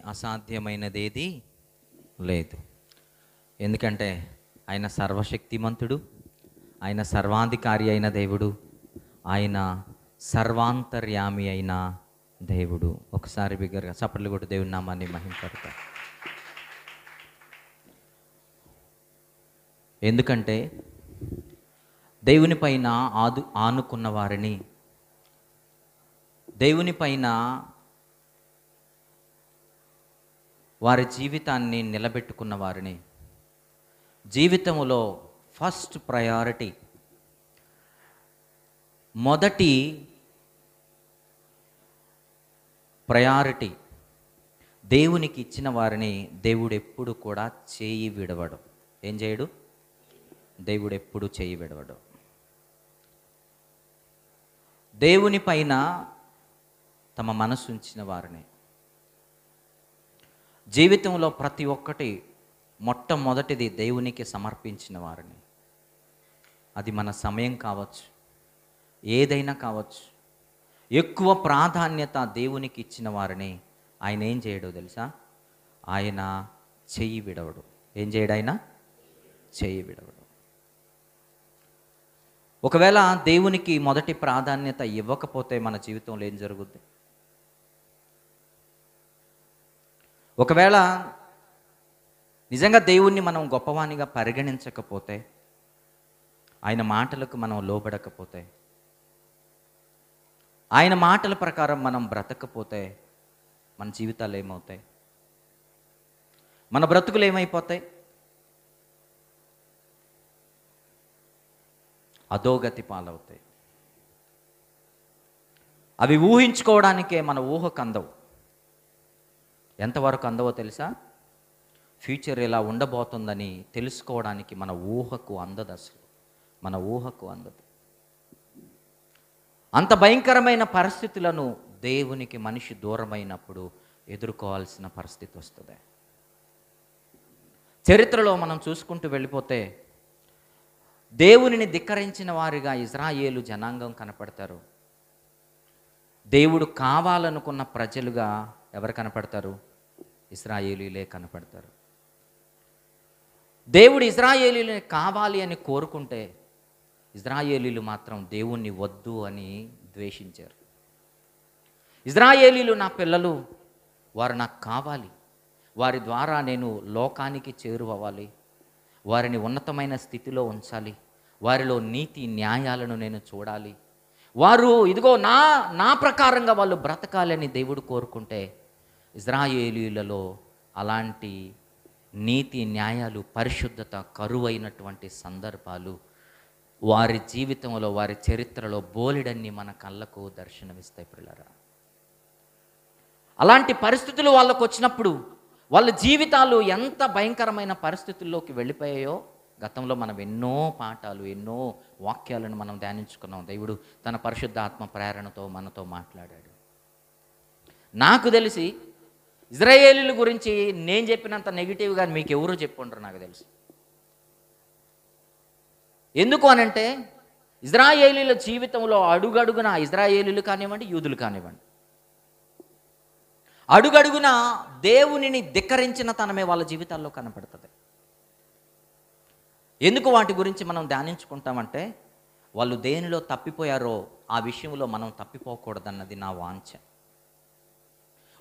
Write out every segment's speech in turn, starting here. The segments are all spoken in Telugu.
అసాధ్యమైనదేది లేదు. ఎందుకంటే ఆయన సర్వశక్తిమంతుడు, ఆయన సర్వాధికారి అయిన దేవుడు, ఆయన సర్వాంతర్యామి అయిన దేవుడు. ఒకసారి బిగ్గరగా చప్పట్లు కొట్టి దేవుని నామాన్ని మహిమపడతారు. ఎందుకంటే దేవుని పైన ఆనుకున్న వారిని, దేవుని పైన వారి జీవితాన్ని నిలబెట్టుకున్న వారిని, జీవితంలో ఫస్ట్ ప్రయారిటీ, మొదటి ప్రయారిటీ దేవునికి ఇచ్చిన వారిని దేవుడు ఎప్పుడు కూడా చేయి విడవడు. ఏం చేయడు? దేవుడు ఎప్పుడు చేయి విడవడు. దేవుని పైన తమ మనసు ఉంచిన వారిని, జీవితంలో ప్రతి ఒక్కటి మొట్టమొదటిది దేవునికి సమర్పించిన వారిని, అది మన సమయం కావచ్చు, ఏదైనా కావచ్చు, ఎక్కువ ప్రాధాన్యత దేవునికి ఇచ్చిన వారిని ఆయన ఏం చేయడో తెలుసా? ఆయన చెయ్యి విడవడు. ఏం చేయడు? ఆయన చెయ్యి విడవడు. ఒకవేళ దేవునికి మొదటి ప్రాధాన్యత ఇవ్వకపోతే మన జీవితంలో ఏం జరుగుద్ది? ఒకవేళ నిజంగా దేవుణ్ణి మనం గొప్పవానిగా పరిగణించకపోతే, ఆయన మాటలకు మనం లోబడకపోతే, ఆయన మాటల ప్రకారం మనం బ్రతకపోతే మన జీవితాలు ఏమవుతాయి? మన బ్రతుకులు ఏమైపోతాయి? అధోగతి పాలవుతాయి. అవి ఊహించుకోవడానికే మన ఊహకు అందవు. ఎంతవరకు అందవో తెలుసా? ఫ్యూచర్ ఇలా ఉండబోతుందని తెలుసుకోవడానికి మన ఊహకు అందదు. అసలు మన ఊహకు అందదు. అంత భయంకరమైన పరిస్థితులను దేవునికి మనిషి దూరమైనప్పుడు ఎదుర్కోవాల్సిన పరిస్థితి వస్తుంది. చరిత్రలో మనం చూసుకుంటూ వెళ్ళిపోతే దేవునిని ధిక్కరించిన వారిగా ఇజ్రాయేలు జనాంగం కనపడతారు. దేవుడు కావాలనుకున్న ప్రజలుగా ఎవరు కనపడతారు? ఇశ్రాయేలీలే కనపడతారు. దేవుడు ఇశ్రాయేలీలని కావాలి అని కోరుకుంటే ఇశ్రాయేలీలు మాత్రం దేవుణ్ణి వద్దు అని ద్వేషించారు. ఇశ్రాయేలీలు నా పిల్లలు, వారు నాకు కావాలి, వారి ద్వారా నేను లోకానికి చేరువవ్వాలి, వారిని ఉన్నతమైన స్థితిలో ఉంచాలి, వారిలో నీతి న్యాయాలను నేను చూడాలి, వారు ఇదిగో నా ప్రకారంగా వాళ్ళు బ్రతకాలని దేవుడు కోరుకుంటే ఇశ్రాయేలీలలో అలాంటి నీతి న్యాయాలు, పరిశుద్ధత కరువైనటువంటి సందర్భాలు వారి జీవితంలో, వారి చరిత్రలో బోలెడన్ని మన కళ్ళకు దర్శనమిస్తాయి పిల్లరా. అలాంటి పరిస్థితులు వాళ్ళకు వచ్చినప్పుడు వాళ్ళ జీవితాలు ఎంత భయంకరమైన పరిస్థితుల్లోకి వెళ్ళిపోయాయో గతంలో మనం ఎన్నో పాఠాలు, ఎన్నో వాక్యాలను మనం ధ్యానించుకున్నాం. దేవుడు తన పరిశుద్ధ ఆత్మ ప్రేరణతో మనతో మాట్లాడాడు. నాకు తెలిసి ఇశ్రాయేలీల గురించి నేను చెప్పినంత నెగిటివ్గా మీకు ఎవరూ చెప్పుంటారు నాకు తెలుసు. ఎందుకు అనంటే ఇశ్రాయేలీల జీవితంలో అడుగడుగున, ఇశ్రాయేలీలు కానివ్వండి, యూదులు కానివ్వండి, అడుగడుగున దేవునిని ధిక్కరించిన తనమే వాళ్ళ జీవితాల్లో కనపడుతుంది. ఎందుకు వాటి గురించి మనం ధ్యానించుకుంటామంటే వాళ్ళు దేనిలో తప్పిపోయారో ఆ విషయంలో మనం తప్పిపోకూడదన్నది నా వాంఛ.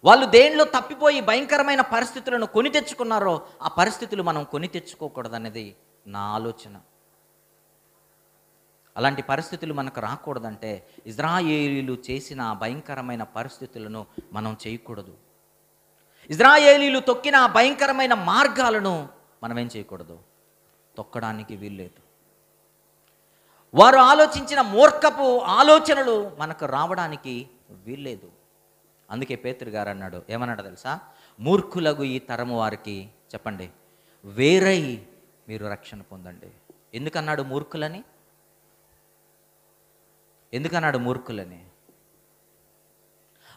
వాళ్ళు దేనిలో తప్పిపోయి భయంకరమైన పరిస్థితులను కొని తెచ్చుకున్నారో ఆ పరిస్థితులు మనం కొని తెచ్చుకోకూడదన్నది నా ఆలోచన. అలాంటి పరిస్థితులు మనకు రాకూడదంటే ఇశ్రాయేలీలు చేసిన భయంకరమైన పరిస్థితులను మనం చేయకూడదు. ఇశ్రాయేలీలు తొక్కిన భయంకరమైన మార్గాలను మనం ఏం చేయకూడదు? తొక్కడానికి వీల్లేదు. వారు ఆలోచించిన మూర్ఖపు ఆలోచనలు మనకు రావడానికి వీల్లేదు. అందుకే పేతురు గారు అన్నాడు, ఏమన్నాడు తెలుసా? మూర్ఖులకు ఈ తరము వారికి చెప్పండి, వేరై మీరు రక్షణ పొందండి. ఎందుకన్నాడు మూర్ఖులని? ఎందుకన్నాడు మూర్ఖులని?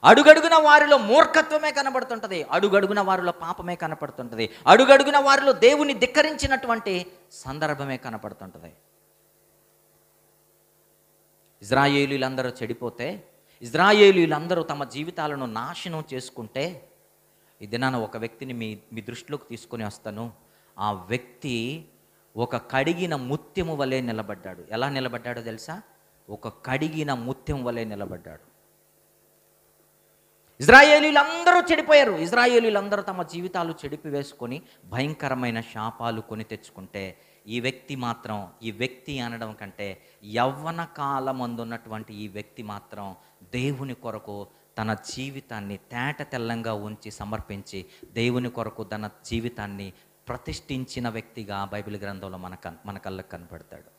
అడుగడుగున వారిలో మూర్ఖత్వమే కనబడుతుంటుంది, అడుగడుగున వారిలో పాపమే కనపడుతుంటుంది, అడుగడుగున వారిలో దేవుని ధిక్కరించినటువంటి సందర్భమే కనపడుతుంటుంది. ఇశ్రాయేలీలందరూ చెడిపోతే, ఇశ్రాయేలీలందరూ తమ జీవితాలను నాశనం చేసుకుంటే ఈ దినాన ఒక వ్యక్తిని మీ మీ దృష్టిలోకి తీసుకొని వస్తాను. ఆ వ్యక్తి ఒక కడిగిన ముత్యము వలె నిలబడ్డాడు. ఎలా నిలబడ్డాడో తెలుసా? ఒక కడిగిన ముత్యం వలె నిలబడ్డాడు. ఇశ్రాయేలీలందరూ చెడిపోయారు. ఇశ్రాయేలీలందరూ తమ జీవితాలు చెడిపి వేసుకొని భయంకరమైన శాపాలు కొని తెచ్చుకుంటే, ఈ వ్యక్తి మాత్రం, ఈ వ్యక్తి అనడం కంటే యవ్వన కాలమందున్నటువంటి ఈ వ్యక్తి మాత్రం దేవుని కొరకు తన జీవితాన్ని తేట తెల్లంగా ఉంచి సమర్పించి దేవుని కొరకు తన జీవితాన్ని ప్రతిష్ఠించిన వ్యక్తిగా బైబిల్ గ్రంథంలో మన కళ్ళకు కనపడతాడు.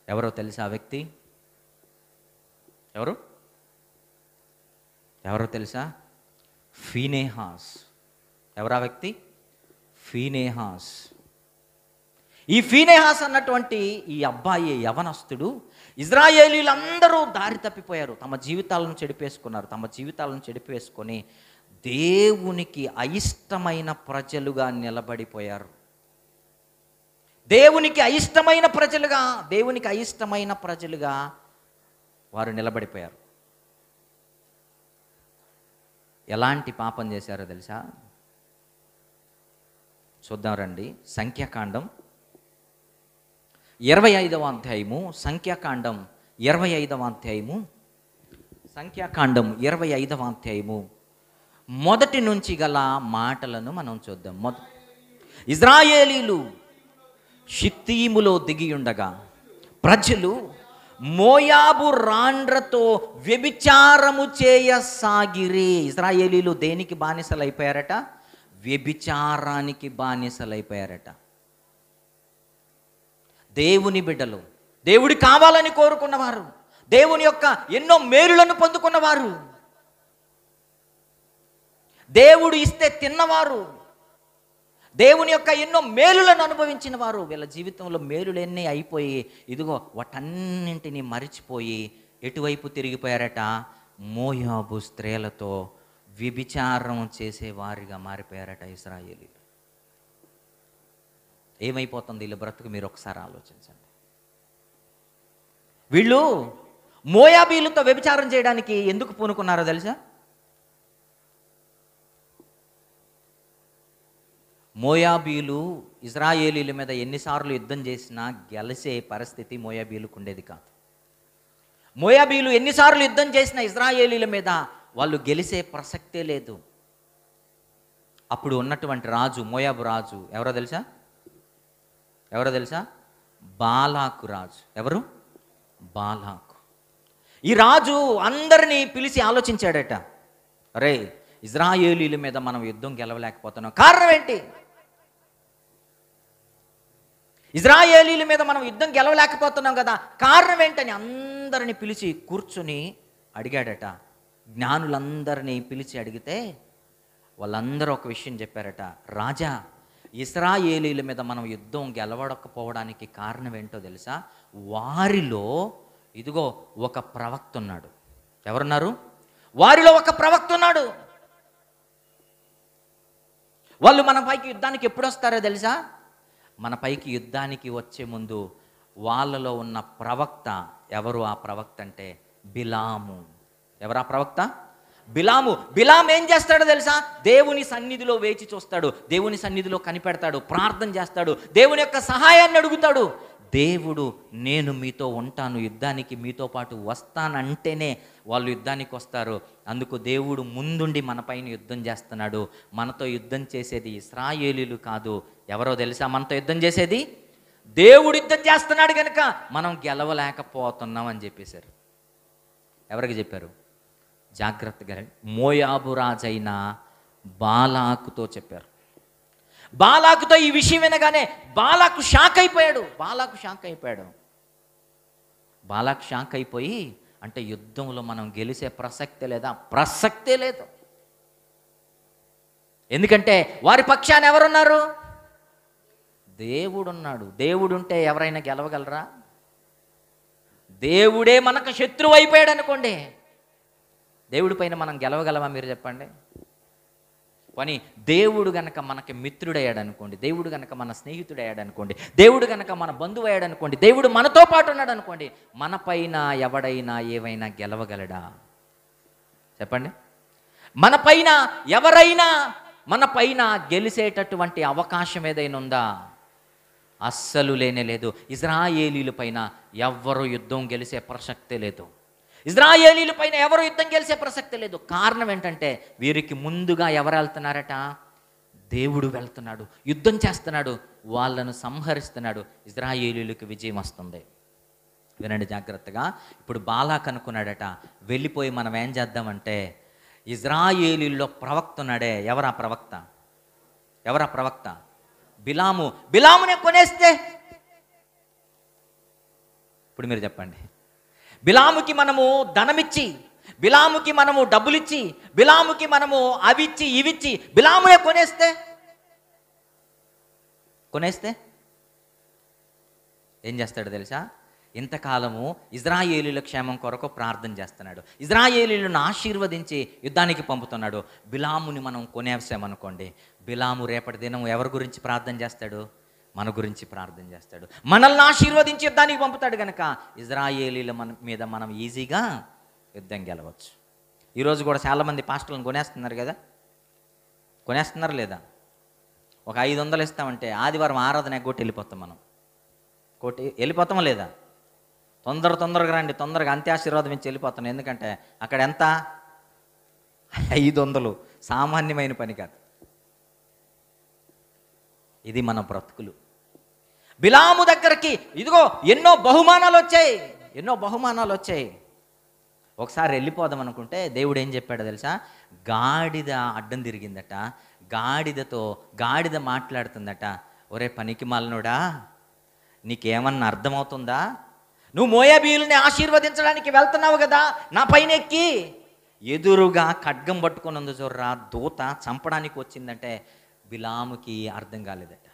ఎవరో తెలుసా ఆ వ్యక్తి? ఎవరో తెలుసా? ఫీనేహాస్. ఎవరా వ్యక్తి? ఫీనేహాస్. ఈ ఫీనేహాస్ అన్నటువంటి ఈ అబ్బాయి యవనస్తుడు, ఇశ్రాయేలీలందరూ దారి తప్పిపోయారు, తమ జీవితాలను చెడిపేసుకున్నారు. తమ జీవితాలను చెడిపేసుకొని దేవునికి అయిష్టమైన ప్రజలుగా నిలబడిపోయారు. దేవునికి అయిష్టమైన ప్రజలుగా వారు నిలబడిపోయారు. ఎలాంటి పాపం చేశారో తెలుసా? చూద్దాం రండి. సంఖ్యాకాండం 25వ అధ్యాయము. సంఖ్యాకాండం 25వ అధ్యాయము మొదటి నుంచి గల మాటలను మనం చూద్దాం. ఇశ్రాయేలీలు షిత్తీములో దిగియుండగా ప్రజలు మోయాబు రాండ్రతో వ్యభిచారము చేయసాగిరి. ఇశ్రాయేలీలు దేనికి బానిసలైపోయారట? వ్యభిచారానికి బానిసలైపోయారట. దేవుని బిడ్డలు, దేవుడి కావాలని కోరుకున్నవారు, దేవుని యొక్క ఎన్నో మేలులను పొందుకున్నవారు, దేవుడు ఇస్తే తిన్నవారు, దేవుని యొక్క ఎన్నో మేలులను అనుభవించిన వారు, వీళ్ళ జీవితంలో మేలులన్నీ అయిపోయి ఇదిగో వాటన్నింటినీ మరిచిపోయి ఎటువైపు తిరిగిపోయారట? మోయాబు స్త్రీలతో వ్యభిచారం చేసేవారిగా మారిపోయారట ఇశ్రాయేలీలు. ఏమైపోతుంది వీళ్ళ బ్రతుకు? మీరు ఒకసారి ఆలోచించండి. వీళ్ళు మోయాబీలతో వ్యభిచారం చేయడానికి ఎందుకు పూనుకున్నారో తెలుసా? మోయాబీలు ఇశ్రాయేలీల మీద ఎన్నిసార్లు యుద్ధం చేసినా గెలిచే పరిస్థితి మోయాబీలకు ఉండేది కాదు. మోయాబీలు ఎన్నిసార్లు యుద్ధం చేసినా ఇశ్రాయేలీల మీద వాళ్ళు గెలిచే ప్రసక్తే లేదు. అప్పుడు ఉన్నటువంటి రాజు, మోయాబు రాజు ఎవరో తెలుసా? బాలాకు రాజు. ఎవరు? బాలాకు. ఈ రాజు అందరినీ పిలిచి ఆలోచించాడట, అరే ఇశ్రాయేలీల మీద మనం యుద్ధం గెలవలేకపోతున్నాం, కారణం ఏంటి? ఇశ్రాయేలీల మీద మనం యుద్ధం గెలవలేకపోతున్నాం కదా, కారణం ఏంటని అందరిని పిలిచి కూర్చుని అడిగాడట. జ్ఞానులందరినీ పిలిచి అడిగితే వాళ్ళందరూ ఒక విషయం చెప్పారట, రాజా ఇశ్రాయేలీల మీద మనం యుద్ధం గెలవడకపోవడానికి కారణం ఏంటో తెలుసా? వారిలో ఇదిగో ఒక ప్రవక్త ఉన్నాడు. ఎవరున్నారు? వారిలో ఒక ప్రవక్త ఉన్నాడు. వాళ్ళు మన పైకి యుద్ధానికి ఎప్పుడు వస్తారో తెలుసా? మన పైకి యుద్ధానికి వచ్చే ముందు వాళ్ళలో ఉన్న ప్రవక్త ఎవరు? ఆ ప్రవక్త అంటే బిలాము. ఎవరు ఆ ప్రవక్త? బిలాము. బిలాం ఏం చేస్తాడో తెలుసా? దేవుని సన్నిధిలో వేచి చూస్తాడు, దేవుని సన్నిధిలో కనిపెడతాడు, ప్రార్థన చేస్తాడు, దేవుని యొక్క సహాయాన్ని అడుగుతాడు. దేవుడు నేను మీతో ఉంటాను, యుద్ధానికి మీతో పాటు వస్తానంటేనే వాళ్ళు యుద్ధానికి వస్తారు. అందుకు దేవుడు ముందుండి మన పైన యుద్ధం చేస్తున్నాడు. మనతో యుద్ధం చేసేది ఇశ్రాయేలీలు కాదు. ఎవరో తెలుసా మనతో యుద్ధం చేసేది? దేవుడు యుద్ధం చేస్తున్నాడు కనుక మనం గెలవలేకపోతున్నాం అని చెప్పేశారు. ఎవరికి చెప్పారు? జాగ్రత్తగా మోయాబు రాజైన బాలాకుతో చెప్పారు. బాలాకుతో ఈ విషయం వినగానే బాలాకు షాక్ అయిపోయాడు. బాలాకు షాక్ అయిపోయి, అంటే యుద్ధంలో మనం గెలిచే ప్రసక్తే లేదా? ప్రసక్తే లేదు. ఎందుకంటే వారి పక్షాన ఎవరున్నారు? దేవుడున్నాడు. దేవుడుంటే ఎవరైనా గెలవగలరా? దేవుడే మనకు శత్రువు అయిపోయాడు అనుకోండి, దేవుడి పైన మనం గెలవగలమా? మీరు చెప్పండి. కానీ దేవుడు గనక మనకి మిత్రుడయ్యాడు అనుకోండి, దేవుడు గనక మన స్నేహితుడయ్యాడు అనుకోండి, దేవుడు గనక మన బంధువు అయ్యాడు అనుకోండి, దేవుడు మనతో పాటు ఉన్నాడు అనుకోండి, మన పైన ఎవడైనా ఏవైనా గెలవగలడా? చెప్పండి. మన పైన ఎవరైనా మన పైన గెలిచేటటువంటి అవకాశం ఏదైనా ఉందా? అస్సలు లేనే లేదు. ఇజ్రాయేలీల పైన ఎవ్వరు యుద్ధం గెలిచే ప్రసక్తే లేదు. ఇజ్రాయేలీల పైన ఎవరు యుద్ధం గెలిచే ప్రసక్తి లేదు. కారణం ఏంటంటే వీరికి ముందుగా ఎవరు వెళ్తున్నారట? దేవుడు వెళ్తున్నాడు, యుద్ధం చేస్తున్నాడు, వాళ్ళను సంహరిస్తున్నాడు. ఇజ్రాయేలీలకు విజయం వస్తుంది. వినండి జాగ్రత్తగా. ఇప్పుడు బాలాక్ అనుకున్నాడట, వెళ్ళిపోయి మనం ఏం చేద్దామంటే, ఇజ్రాయేలీల్లో ప్రవక్త ఉన్నాడే, ఎవరా ప్రవక్త? ఎవరా ప్రవక్త? బిలాము. బిలామునే కొనేస్తే, ఇప్పుడు మీరు చెప్పండి, బిలాముకి మనము ధనమిచ్చి, బిలాముకి మనము డబ్బులిచ్చి, బిలాముకి మనము అవిచ్చి ఇవిచ్చి బిలామునే కొనేస్తే ఏం చేస్తాడు తెలుసా? ఇంతకాలము ఇజ్రాయేలీల క్షేమం కొరకు ప్రార్థన చేస్తున్నాడు, ఇజ్రాయేలీలను ఆశీర్వదించి యుద్ధానికి పంపుతున్నాడు. బిలాముని మనం కొనేసామనుకోండి, బిలాము రేపటి దినం ఎవరి గురించి ప్రార్థన చేస్తాడు? మన గురించి ప్రార్థన చేస్తాడు, మనల్ని ఆశీర్వదించి యుద్ధానికి పంపుతాడు. కనుక ఇజ్రాయేలీల మీద మనం ఈజీగా యుద్ధం గెలవచ్చు. ఈరోజు కూడా చాలామంది పాస్టర్లను కొనేస్తున్నారు కదా, కొనేస్తున్నారు లేదా? ఒక 500 ఇస్తామంటే ఆదివారం ఆరాధన ఎగ్గొట్టి వెళ్ళిపోతాం. మనం వెళ్ళిపోతామా లేదా? తొందరగా రండి, తొందరగా అంత్యాశీర్వాదం ఇచ్చి వెళ్ళిపోతాను. ఎందుకంటే అక్కడ ఎంత? 500. సామాన్యమైన పని కాదు. ఇది మన బ్రతుకులు. బిలాము దగ్గరికి ఇదిగో ఎన్నో బహుమానాలు వచ్చాయి. ఒకసారి వెళ్ళిపోదాం అనుకుంటే దేవుడు ఏం చెప్పాడో తెలుసా? గాడిద అడ్డం తిరిగిందట, గాడిద మాట్లాడుతుందట, ఒరే పనికి మాలినోడా, నీకేమన్నా అర్థమవుతుందా? నువ్వు మోయాబీయుల్ని ఆశీర్వదించడానికి వెళ్తున్నావు కదా, నా పైన ఎక్కి ఎదురుగా ఖడ్గం పట్టుకొని ఉంది చూర్రా, దూత చంపడానికి వచ్చిందంటే బిలాముకి అర్థం కాలేదట,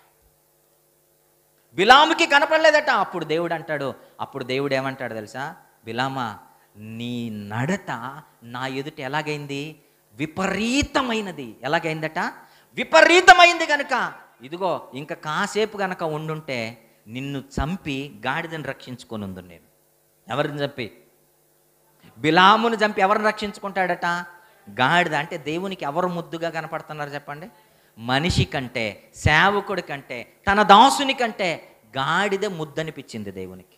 బిలాముకి కనపడలేదట. అప్పుడు దేవుడు ఏమంటాడు తెలుసా? బిలామా, నీ నడత నా ఎదుట ఎలాగైంది? విపరీతమైనది. ఎలాగైందట? విపరీతమైంది. కనుక ఇదిగో ఇంకా కాసేపు గనక ఉండుంటే నిన్ను చంపి గాడిదని రక్షించుకొని ఉంది. నేను ఎవరిని చంపి? బిలామును చంపి ఎవరిని రక్షించుకుంటాడట? గాడిద. అంటే దేవునికి ఎవరు ముద్దుగా కనపడుతున్నారు చెప్పండి? మనిషి కంటే, సేవకుడి కంటే, తన దాసుని కంటే గాడిద ముద్దనిపించింది దేవునికి.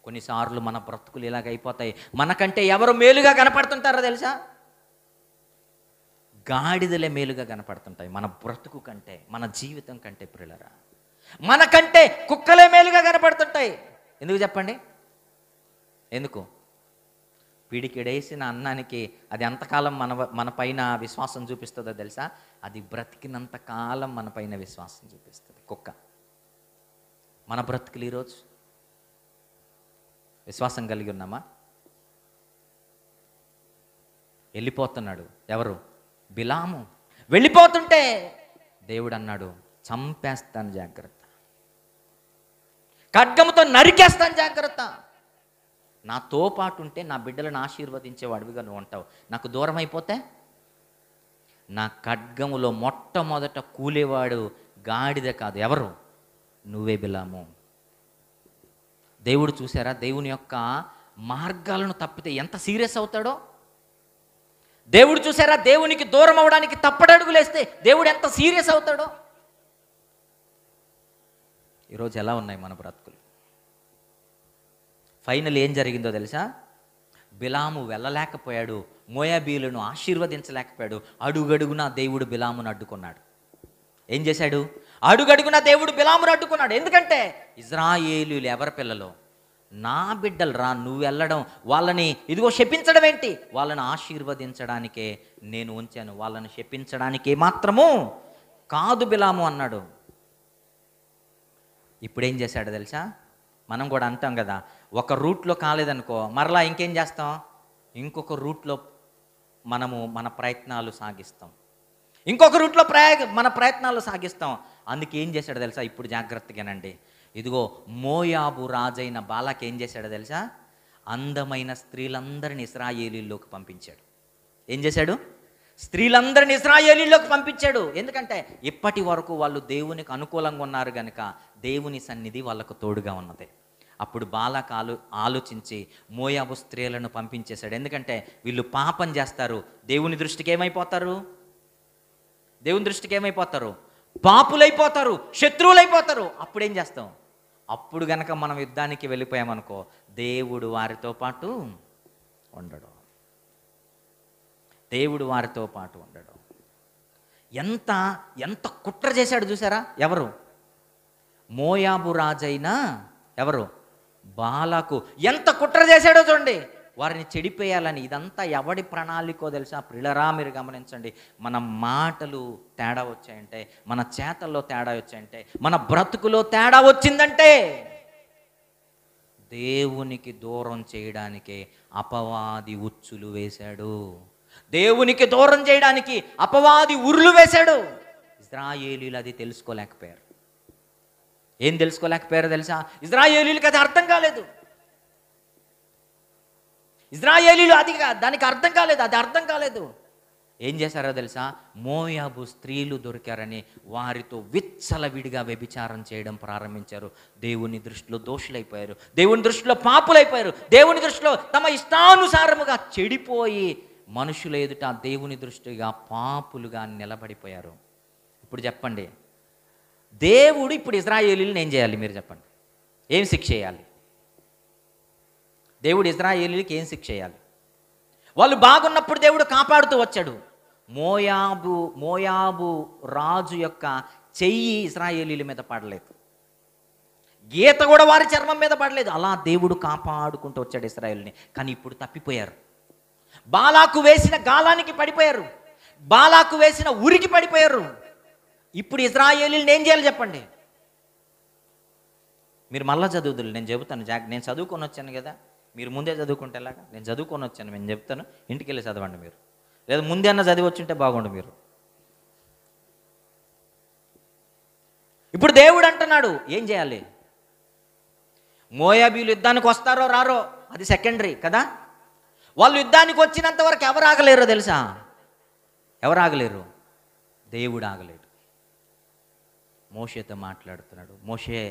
కొన్నిసార్లు మన బ్రతుకులు ఇలాగైపోతాయి. మనకంటే ఎవరు మేలుగా కనపడుతుంటారో తెలుసా? గాడిదలే మేలుగా కనపడుతుంటాయి మన బ్రతుకు కంటే, మన జీవితం కంటే. ప్రియులారా, మనకంటే కుక్కలే మేలుగా కనపడుతుంటాయి. ఎందుకు చెప్పండి? ఎందుకు? పిడికిడేసిన అన్నానికి అది ఎంతకాలం మన పైన విశ్వాసం చూపిస్తుందో తెలుసా? అది బ్రతికినంత కాలం మన పైన విశ్వాసం చూపిస్తుంది కుక్క. మన బ్రతుకులు ఈరోజు విశ్వాసం కలిగి ఉన్నామా? వెళ్ళిపోతున్నాడు ఎవరు? బిలాము. వెళ్ళిపోతుంటే దేవుడు అన్నాడు, చంపేస్తాను జాగ్రత్త, ఖడ్గముతో నరికేస్తాను జాగ్రత్త. నాతో పాటు ఉంటే నా బిడ్డలను ఆశీర్వదించేవాడివిగా నువ్వు ఉంటావు. నాకు దూరం అయిపోతే నా ఖడ్గములో మొట్టమొదట కూలేవాడు గాడిద కాదు, ఎవరు? నువ్వే బిలాము. దేవుడు చూసారా దేవుని యొక్క మార్గాలను తప్పితే ఎంత సీరియస్ అవుతాడో? దేవుడు చూసారా దేవునికి దూరం అవడానికి తప్పడడుగులేస్తే దేవుడు ఎంత సీరియస్ అవుతాడో? ఈరోజు ఎలా ఉన్నాయి మన బ్రతుకులు? ఫైనల్ ఏం జరిగిందో తెలుసా? బిలాము వెళ్ళలేకపోయాడు, మోయాబీయులను ఆశీర్వదించలేకపోయాడు. అడుగడుగునా దేవుడు బిలామును అడ్డుకున్నాడు. ఏం చేశాడు? అడుగడుగునా దేవుడు బిలామును అడ్డుకున్నాడు. ఎందుకంటే ఇజ్రాయేలీయులు ఎవరి పిల్లలు? నా బిడ్డలు రా, నువ్వు వెళ్ళడం, వాళ్ళని ఇదిగో శపించడం ఏంటి? వాళ్ళని ఆశీర్వదించడానికే నేను ఉంచాను, వాళ్ళని శపించడానికే మాత్రము కాదు బిలాము అన్నాడు. ఇప్పుడేం చేశాడు తెలుసా? మనం కూడా అంటాం కదా, ఒక రూట్లో కాలేదనుకో మరలా ఇంకేం చేస్తాం? ఇంకొక రూట్లో మనము మన ప్రయత్నాలు సాగిస్తాం, ఇంకొక రూట్లో మన ప్రయత్నాలు సాగిస్తాం. అందుకే ఏం చేశాడు తెలుసా? ఇప్పుడు జాగ్రత్తగానండి. ఇదిగో మోయాబు రాజైన బాలాక్ ఏం చేశాడో తెలుసా? అందమైన స్త్రీలందరిని ఇశ్రాయేలీల్లోకి పంపించాడు. ఏం చేశాడు? స్త్రీలందరిని ఇశ్రాయేలీల్లోకి పంపించాడు. ఎందుకంటే ఇప్పటి వరకు వాళ్ళు దేవునికి అనుకూలంగా ఉన్నారు కనుక దేవుని సన్నిధి వాళ్ళకు తోడుగా ఉన్నది. అప్పుడు బాలాక్ ఆలోచించి మోయాబు స్త్రీలను పంపించేశాడు. ఎందుకంటే వీళ్ళు పాపం చేస్తారు, దేవుని దృష్టికి ఏమైపోతారు? దేవుని దృష్టికి ఏమైపోతారు? పాపులైపోతారు, శత్రువులైపోతారు. అప్పుడేం చేస్తాం? అప్పుడు గనక మనం యుద్ధానికి వెళ్ళిపోయామనుకో, దేవుడు వారితో పాటు ఉండడు. దేవుడు వారితో పాటు ఉండడు. ఎంత ఎంత కుట్ర చేశాడు చూసారా? ఎవరు? మోయాబు రాజైన ఎవరు? బాలాకు ఎంత కుట్ర చేశాడో చూడండి. వారిని చెడిపోయాలని. ఇదంతా ఎవడి ప్రణాళికో తెలుసా? ప్రియులారా, మీరు గమనించండి. మన మాటలు తేడా వచ్చాయంటే, మన చేతల్లో తేడా వచ్చాయంటే, మన బ్రతుకులో తేడా వచ్చిందంటే దేవునికి దూరం చేయడానికే అపవాది ఉచ్చులు వేశాడు. దేవునికి దూరం చేయడానికి అపవాది ఉరులు వేశాడు. ఇశ్రాయేలీలు అది తెలుసుకోలేకపోయారు. ఏం తెలుసుకోలేకపోయారో తెలుసా? ఇశ్రాయేలీలకు అది అర్థం కాలేదు. ఇశ్రాయేలీలు దానికి అర్థం కాలేదు. అది అర్థం కాలేదు. ఏం చేశారో తెలుసా? మోయాబు స్త్రీలు దొరికారని వారితో విచ్చలవిడిగా వ్యభిచారం చేయడం ప్రారంభించారు. దేవుని దృష్టిలో దోషులైపోయారు, దేవుని దృష్టిలో పాపులైపోయారు, దేవుని దృష్టిలో తమ ఇష్టానుసారముగా చెడిపోయి మనుషుల ఎదుట దేవుని దృష్టిగా పాపులుగా నిలబడిపోయారు. ఇప్పుడు చెప్పండి, దేవుడు ఇప్పుడు ఇశ్రాయేలీలను ఏం చేయాలి? మీరు చెప్పండి. ఏం శిక్ష చేయాలి? దేవుడు ఇశ్రాయేలీలకి ఏం శిక్ష చేయాలి? వాళ్ళు బాగున్నప్పుడు దేవుడు కాపాడుతూ వచ్చాడు. మోయాబు రాజు యొక్క చెయ్యి ఇశ్రాయేలీల మీద పడలేదు, గీత కూడా వారి చర్మం మీద పడలేదు. అలా దేవుడు కాపాడుకుంటూ వచ్చాడు ఇశ్రాయేలుని. కానీ ఇప్పుడు తప్పిపోయారు. బాలాకు వేసిన గాలానికి పడిపోయారు, బాలాకు వేసిన ఉరికి పడిపోయారు. ఇప్పుడు ఇశ్రాయేలీలను ఏం చేయాలి చెప్పండి? మీరు మళ్ళా చదువుదులు, నేను చెబుతాను. నేను చదువుకొని వచ్చాను కదా, మీరు ముందే చదువుకుంటే ఎలాగా? నేను చదువుకొని వచ్చాను, నేను చెప్తాను, ఇంటికి వెళ్ళి చదవండి. మీరు లేదా ముందే అన్న చదివి వచ్చుంటే బాగుండు. మీరు ఇప్పుడు దేవుడు అంటున్నాడు ఏం చేయాలి? మోయాబీలు యుద్ధానికి వస్తారో రారో అది సెకండరీ కదా. వాళ్ళు యుద్ధానికి వచ్చినంత వరకు ఎవరు ఆగలేరో తెలుసా? ఎవరు ఆగలేరు? దేవుడు ఆగలేడు. మోషేతో మాట్లాడుతున్నాడు. మోషే,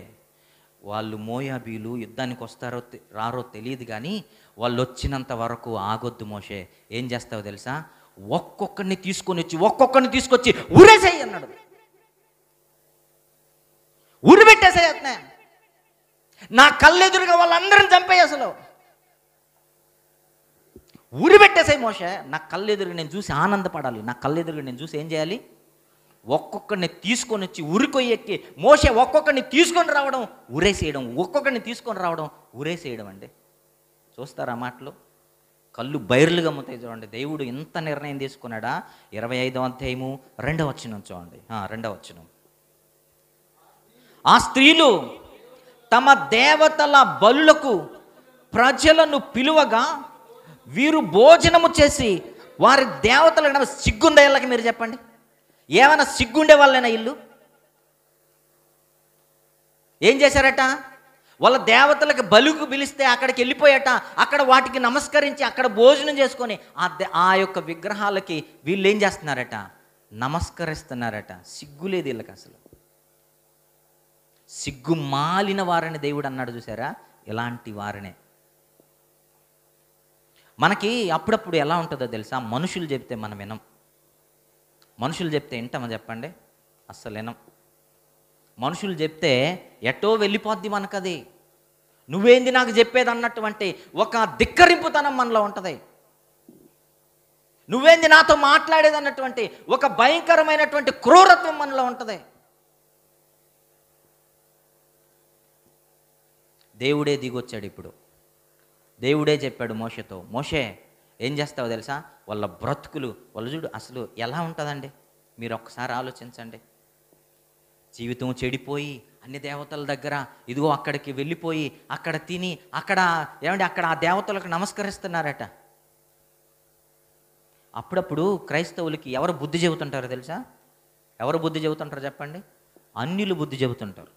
వాళ్ళు మోయాబీలు యుద్ధానికి వస్తారో రారో తెలియదు, కానీ వాళ్ళు వచ్చినంత వరకు ఆగొద్దు మోషే. ఏం చేస్తావో తెలుసా? ఒక్కొక్కరిని తీసుకొచ్చి ఉరేసేయి అన్నాడు. ఉరి పెట్టేసాయి. అట్నే నా కళ్ళెదురుగా వాళ్ళందరిని చంపేయి. అసలు ఉరి పెట్టేసాయి మోషే. నా కళ్ళెదురుగా నేను చూసి ఆనందపడాలి. నా కళ్ళెదురుగా నేను చూసి ఏం చేయాలి? ఒక్కొక్కరిని తీసుకొని వచ్చి ఉరికొయ్యి ఎక్కి మోషే ఒక్కొక్కరిని తీసుకొని రావడం, ఉరేసేయడం, ఒక్కొక్కరిని తీసుకొని రావడం, ఉరేసేయడం అండి. చూస్తారా మాటలు? కళ్ళు బైర్లుగా అమ్ముతాయి చూడండి. దేవుడు ఇంత నిర్ణయం తీసుకున్నాడా? 25వ అధ్యాయము 2వ వచనం చూడండి. 2వ వచనం. ఆ స్త్రీలు తమ దేవతల బలులకు ప్రజలను పిలువగా వీరు భోజనము చేసి వారి దేవతలకు సిగ్గుండే వాళ్ళకి మీరు చెప్పండి, ఏమైనా సిగ్గుండే వాళ్ళైనా ఇల్లు ఏం చేశారట? వాళ్ళ దేవతలకు బలుకు పిలిస్తే అక్కడికి వెళ్ళిపోయాట. అక్కడ వాటికి నమస్కరించి అక్కడ భోజనం చేసుకొని ఆ యొక్క విగ్రహాలకి వీళ్ళు ఏం చేస్తున్నారట? నమస్కరిస్తున్నారట. సిగ్గులేదు వీళ్ళకి అసలు. సిగ్గు మాలిన వారని దేవుడు అన్నాడు చూసారా? ఇలాంటి వారినే. మనకి అప్పుడప్పుడు ఎలా ఉంటుందో తెలుసా? మనుషులు చెప్తే మనం వినం. మనుషులు చెప్తే వింటామా చెప్పండి? అస్సలు వినం. మనుషులు చెప్తే ఎటో వెళ్ళిపోద్ది మనకది. నువ్వేంది నాకు చెప్పేది అన్నటువంటి ఒక ధిక్కరింపుతనం మనలో ఉంటుంది. నువ్వేంది నాతో మాట్లాడేది అన్నటువంటి ఒక భయంకరమైనటువంటి క్రూరత్వం మనలో ఉంటుంది. దేవుడే దిగొచ్చాడు ఇప్పుడు. దేవుడే చెప్పాడు మోషేతో, మోషే ఏం చేస్తావో తెలుసా? వాళ్ళ బ్రతుకులు వాళ్ళు చూడు అసలు ఎలా ఉంటుందండి. మీరు ఒక్కసారి ఆలోచించండి. జీవితం చెడిపోయి అన్ని దేవతల దగ్గర ఇదిగో అక్కడికి వెళ్ళిపోయి అక్కడ తిని అక్కడ ఆ దేవతలకు నమస్కరిస్తున్నారట. అప్పుడప్పుడు క్రైస్తవులకి ఎవరు బుద్ధి చెబుతుంటారో తెలుసా? ఎవరు బుద్ధి చెబుతుంటారో చెప్పండి? అన్యులు బుద్ధి చెబుతుంటారు.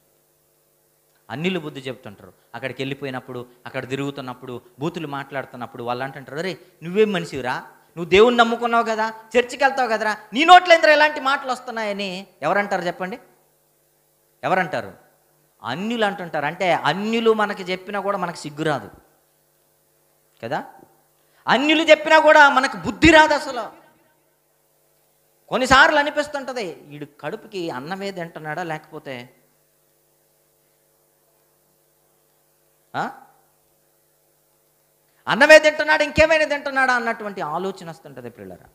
అన్యులు బుద్ధి చెబుతుంటారు. అక్కడికి వెళ్ళిపోయినప్పుడు, అక్కడ తిరుగుతున్నప్పుడు, బూతులు మాట్లాడుతున్నప్పుడు వాళ్ళు అంటుంటారు, అరే నువ్వేం మనిషివిరా, నువ్వు దేవుణ్ణి నమ్ముకున్నావు కదా, చర్చికి వెళ్తావు కదరా, నీ నోట్లో ఎందుకు ఎలాంటి మాటలు వస్తున్నాయని ఎవరంటారు చెప్పండి? ఎవరంటారు? అన్యులు అంటుంటారు. అంటే అన్యులు మనకి చెప్పినా కూడా మనకు సిగ్గు రాదు కదా. అన్యులు చెప్పినా కూడా మనకు బుద్ధి రాదు. అసలు కొన్నిసార్లు అనిపిస్తుంటుంది, వీడు కడుపుకి అన్నమే తింటున్నాడా లేకపోతే అన్నమే తింటున్నాడు ఇంకేమైనా తింటున్నాడా అన్నటువంటి ఆలోచన వస్తుంటుంది పిల్లరా.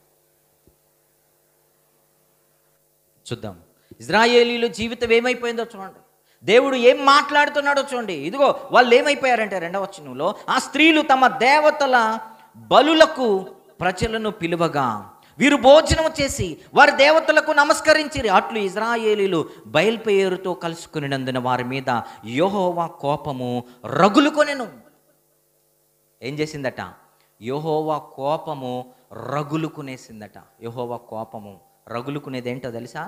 చూద్దాం ఇజ్రాయేలీల జీవితం ఏమైపోయిందో చూడండి, దేవుడు ఏం మాట్లాడుతున్నాడో చూడండి. ఇదిగో వాళ్ళు ఏమైపోయారంటే 2వ వచనంలో, ఆ స్త్రీలు తమ దేవతల బలులకు ప్రజలను పిలువగా వీరు భోజనం చేసి వారి దేవతలకు నమస్కరించిరి. అట్లు ఇజ్రాయేలీలు బయల్పేరుతో కలుసుకునినందున వారి మీద యెహోవా కోపము రగులుకొనెను. ఏం చేసిందట? యెహోవా కోపము రగులుకునేసిందట. యెహోవా కోపము రగులుకునేది ఏంటో తెలుసా?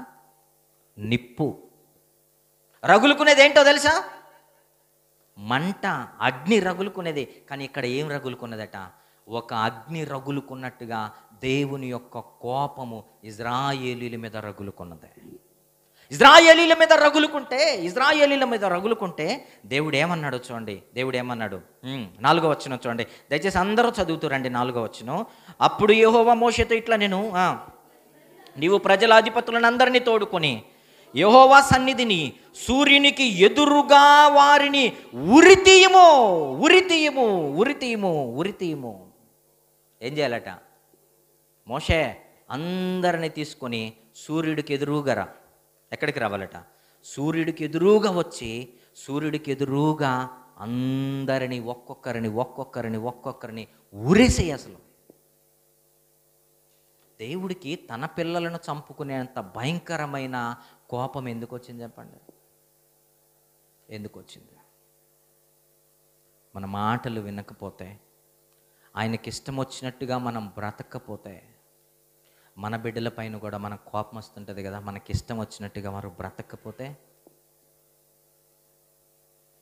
నిప్పు. రగులుకునేది ఏంటో తెలుసా? మంట, అగ్ని రగులుకునేది. కానీ ఇక్కడ ఏం రగులుకున్నదట? ఒక అగ్ని రగులుకున్నట్టుగా దేవుని యొక్క కోపము ఇజ్రాయేలీల మీద రగులుకున్నది. ఇజ్రాయేలీల మీద రగులుకుంటే దేవుడు ఏమన్నాడు చూడండి. దేవుడు ఏమన్నాడు? 4వ వచనం చూడండి, దయచేసి అందరూ చదువుతారండి. 4వ వచనం, అప్పుడు యెహోవా మోషేతో ఇట్లా, నేను నీవు ప్రజల అధిపతులను అందరినీ తోడుకొని యెహోవా సన్నిధిని సూర్యునికి ఎదురుగా వారిని ఉరితీయము. ఏం చేయాలట? మోషే అందరిని తీసుకొని సూర్యుడికి ఎదురుగా ఎక్కడికి రావాలట? సూర్యుడికి ఎదురుగా వచ్చి సూర్యుడికి ఎదురుగా అందరిని ఒక్కొక్కరిని ఉరేసేయి. అసలు దేవుడికి తన పిల్లలను చంపుకునేంత భయంకరమైన కోపం ఎందుకు వచ్చింది చెప్పండి? ఎందుకు వచ్చింది? మన మాటలు వినకపోతే, ఆయనకి ఇష్టం వచ్చినట్టుగా మనం బ్రతకపోతే, మన బిడ్డల పైన కూడా మనకు కోపం వస్తుంటుంది కదా. మనకి ఇష్టం వచ్చినట్టుగా వారు బ్రతకపోతే,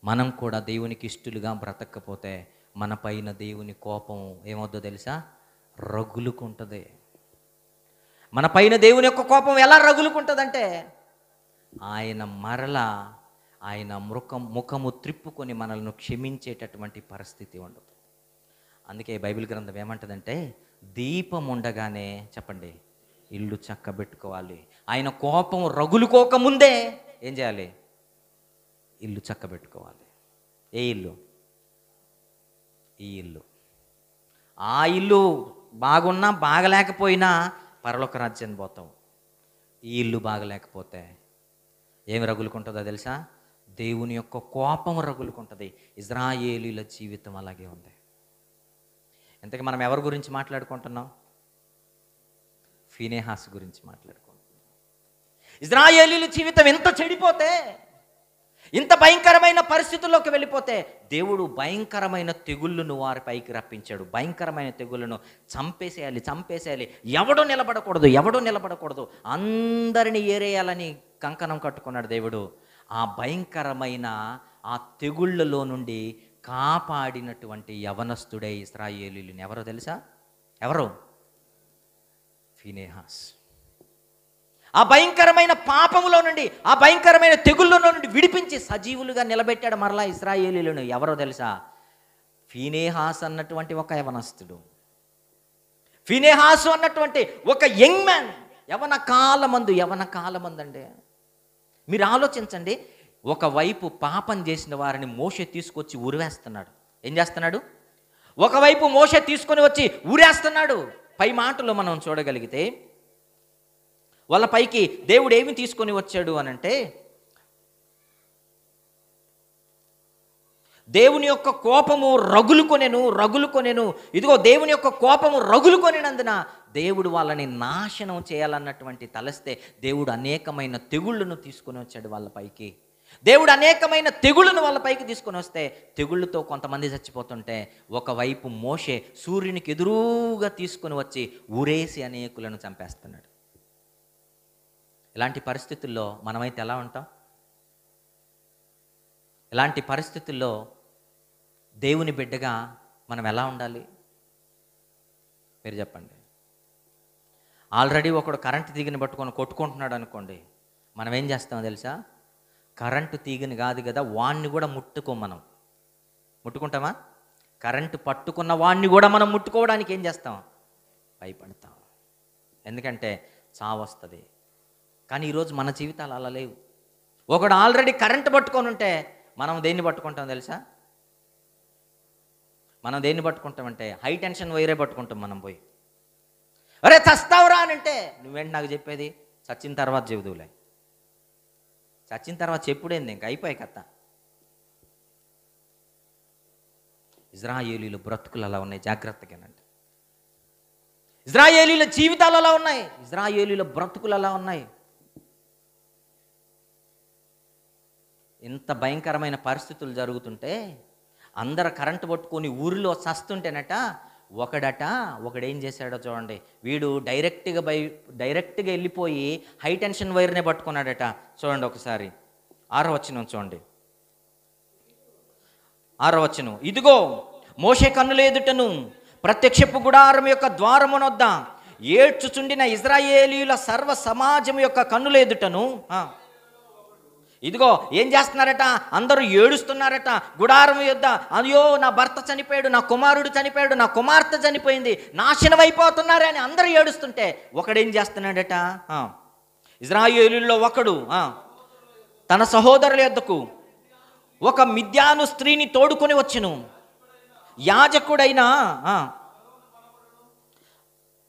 మనం కూడా దేవునికి ఇష్టలుగా బ్రతకపోతే మన పైన దేవుని కోపం ఏమవుద్దో తెలుసా? రగులుకుంటుంది. మన పైన దేవుని యొక్క కోపం ఎలా రగులుకుంటుందంటే, ఆయన మరలా ఆయన ముఖము త్రిప్పుకొని మనల్ని క్షమించేటటువంటి పరిస్థితి ఉండదు. అందుకే బైబిల్ గ్రంథం ఏమంటుందంటే, దీపం ఉండగానే చెప్పండి ఇల్లు చక్కబెట్టుకోవాలి. ఆయన కోపం రగులుకోకముందే ఏం చేయాలి? ఇల్లు చక్కబెట్టుకోవాలి. ఏ ఇల్లు? ఈ ఇల్లు. ఆ ఇల్లు బాగున్నా బాగలేకపోయినా పరలోక రాజ్యాన్ని పోతాం. ఈ ఇల్లు బాగలేకపోతే ఏమి రగులుకుంటుందో తెలుసా? దేవుని యొక్క కోపం రగులుకుంటుంది. ఇజ్రాయేలీల జీవితం అలాగే ఉంది. ఇంతకీ మనం ఎవరి గురించి మాట్లాడుకుంటున్నాం? ఫీనెహాసు గురించి మాట్లాడుకుంటున్నాం. ఇజ్రాయేలీల జీవితం ఎంత చెడిపోతే, ఇంత భయంకరమైన పరిస్థితుల్లోకి వెళ్ళిపోతే దేవుడు భయంకరమైన తెగుళ్ళను వారి పైకి రప్పించాడు. భయంకరమైన తెగుళ్ళను చంపేసేయాలి. ఎవడో నిలబడకూడదు, అందరినీ ఏరేయాలని కంకణం కట్టుకున్నాడు దేవుడు. ఆ భయంకరమైన ఆ తెగుళ్ళలో నుండి కాపాడినటువంటి యవనస్తుడే ఇశ్రాయేలీయులను. ఎవరో తెలుసా? ఎవరు? ఫీనెహాస్. ఆ భయంకరమైన పాపములో నుండి, ఆ భయంకరమైన తెగుళ్ళలో నుండి విడిపించి సజీవులుగా నిలబెట్టాడు మరలా ఇశ్రాయేలీయులను. ఎవరో తెలుసా? ఫీనెహాస్ అన్నటువంటి ఒక యవనస్తుడు. ఫీనెహాసు అన్నటువంటి ఒక యంగ్ మ్యాన్. యవన కాలమందు అండి. మీరు ఆలోచించండి, ఒకవైపు పాపం చేసిన వారిని మోషే తీసుకొచ్చి ఉరివేస్తున్నాడు. ఏం చేస్తున్నాడు? ఒకవైపు మోషే తీసుకొని వచ్చి ఊరేస్తున్నాడు. పై మాటలో మనం చూడగలిగితే వాళ్ళ పైకి దేవుడు ఏమి తీసుకొని వచ్చాడు అనంటే, దేవుని యొక్క కోపము రగులుకొనెను. ఇదిగో దేవుని యొక్క కోపము రగులుకొనినందున దేవుడు వాళ్ళని నాశనం చేయాలన్నటువంటి తలస్తే దేవుడు అనేకమైన తెగుళ్ళను తీసుకొని వచ్చాడు వాళ్ళ పైకి. దేవుడు అనేకమైన తెగుళ్ళను వాళ్ళ పైకి తీసుకొని వస్తే తెగుళ్ళతో కొంతమంది చచ్చిపోతుంటే, ఒకవైపు మోషే సూర్యునికి ఎదురుగా తీసుకొని వచ్చి ఊరేసి అనేకులను చంపేస్తున్నాడు. ఇలాంటి పరిస్థితుల్లో మనమైతే ఎలా ఉంటాం? ఇలాంటి పరిస్థితుల్లో దేవుని బిడ్డగా మనం ఎలా ఉండాలి? మీరు చెప్పండి. ఆల్రెడీ ఒకడు కరెంటు తీగని పట్టుకొని కొట్టుకుంటున్నాడు అనుకోండి, మనం ఏం చేస్తామో తెలుసా? కరెంటు తీగని కాదు కదా, వాణ్ణి కూడా మనం ముట్టుకుంటామా? కరెంటు పట్టుకున్న వాణ్ణి కూడా మనం ముట్టుకోవడానికి ఏం చేస్తాం? భయపడతాం. ఎందుకంటే చావు వస్తుంది. కానీ ఈరోజు మన జీవితాలు అలా లేవు. ఒకడు ఆల్రెడీ కరెంటు పట్టుకొని ఉంటే మనం దేన్ని పట్టుకుంటాం తెలుసా? మనం దేన్ని పట్టుకుంటామంటే హై టెన్షన్ వైరే పట్టుకుంటాం మనం పోయి. అరే చస్తావురా అని అంటే నువ్వేంటి నాకు చెప్పేది? చచ్చిన తర్వాత చెబుదువులే. చచ్చిన తర్వాత చెప్పుడేంది, ఇంక అయిపోయి కథ. ఇజ్రాయేలీల బ్రతుకులు అలా ఉన్నాయి, జాగ్రత్తగానండి. ఇజ్రాయేలీల జీవితాలు అలా ఉన్నాయి, ఇజ్రాయేలీల బ్రతుకులు అలా ఉన్నాయి. ఇంత భయంకరమైన పరిస్థితులు జరుగుతుంటే అందరు కరెంటు పట్టుకొని ఊరిలో చస్తుంటేనట ఒకడేం చేశాడో చూడండి. వీడు డైరెక్ట్గా వెళ్ళిపోయి హై టెన్షన్ వైర్నే పట్టుకున్నాడట. చూడండి ఒకసారి 6వ వచనం చూడండి. 6వ వచనం, ఇదిగో మోషే కన్నుల ఎదుటను ప్రత్యక్షపు గుడారం యొక్క ద్వారమునొద్ద ఏడ్చుచుండిన ఇజ్రాయేలీయుల సర్వ సమాజం యొక్క కన్నుల ఎదుటను ఇదిగో ఏం చేస్తున్నారట? అందరూ ఏడుస్తున్నారట గుడారం యొద్ద. అయ్యో నా భర్త చనిపోయాడు, నా కుమారుడు చనిపోయాడు, నా కుమార్తె చనిపోయింది, నాశనం అయిపోతున్నారే అని అందరూ ఏడుస్తుంటే ఒకడేం చేస్తున్నాడట? ఇజ్రాయేలీయుల్లో ఒకడు తన సహోదరుల యొద్దకు ఒక మిద్యాను స్త్రీని తోడుకొని వచ్చును. యాజకుడైన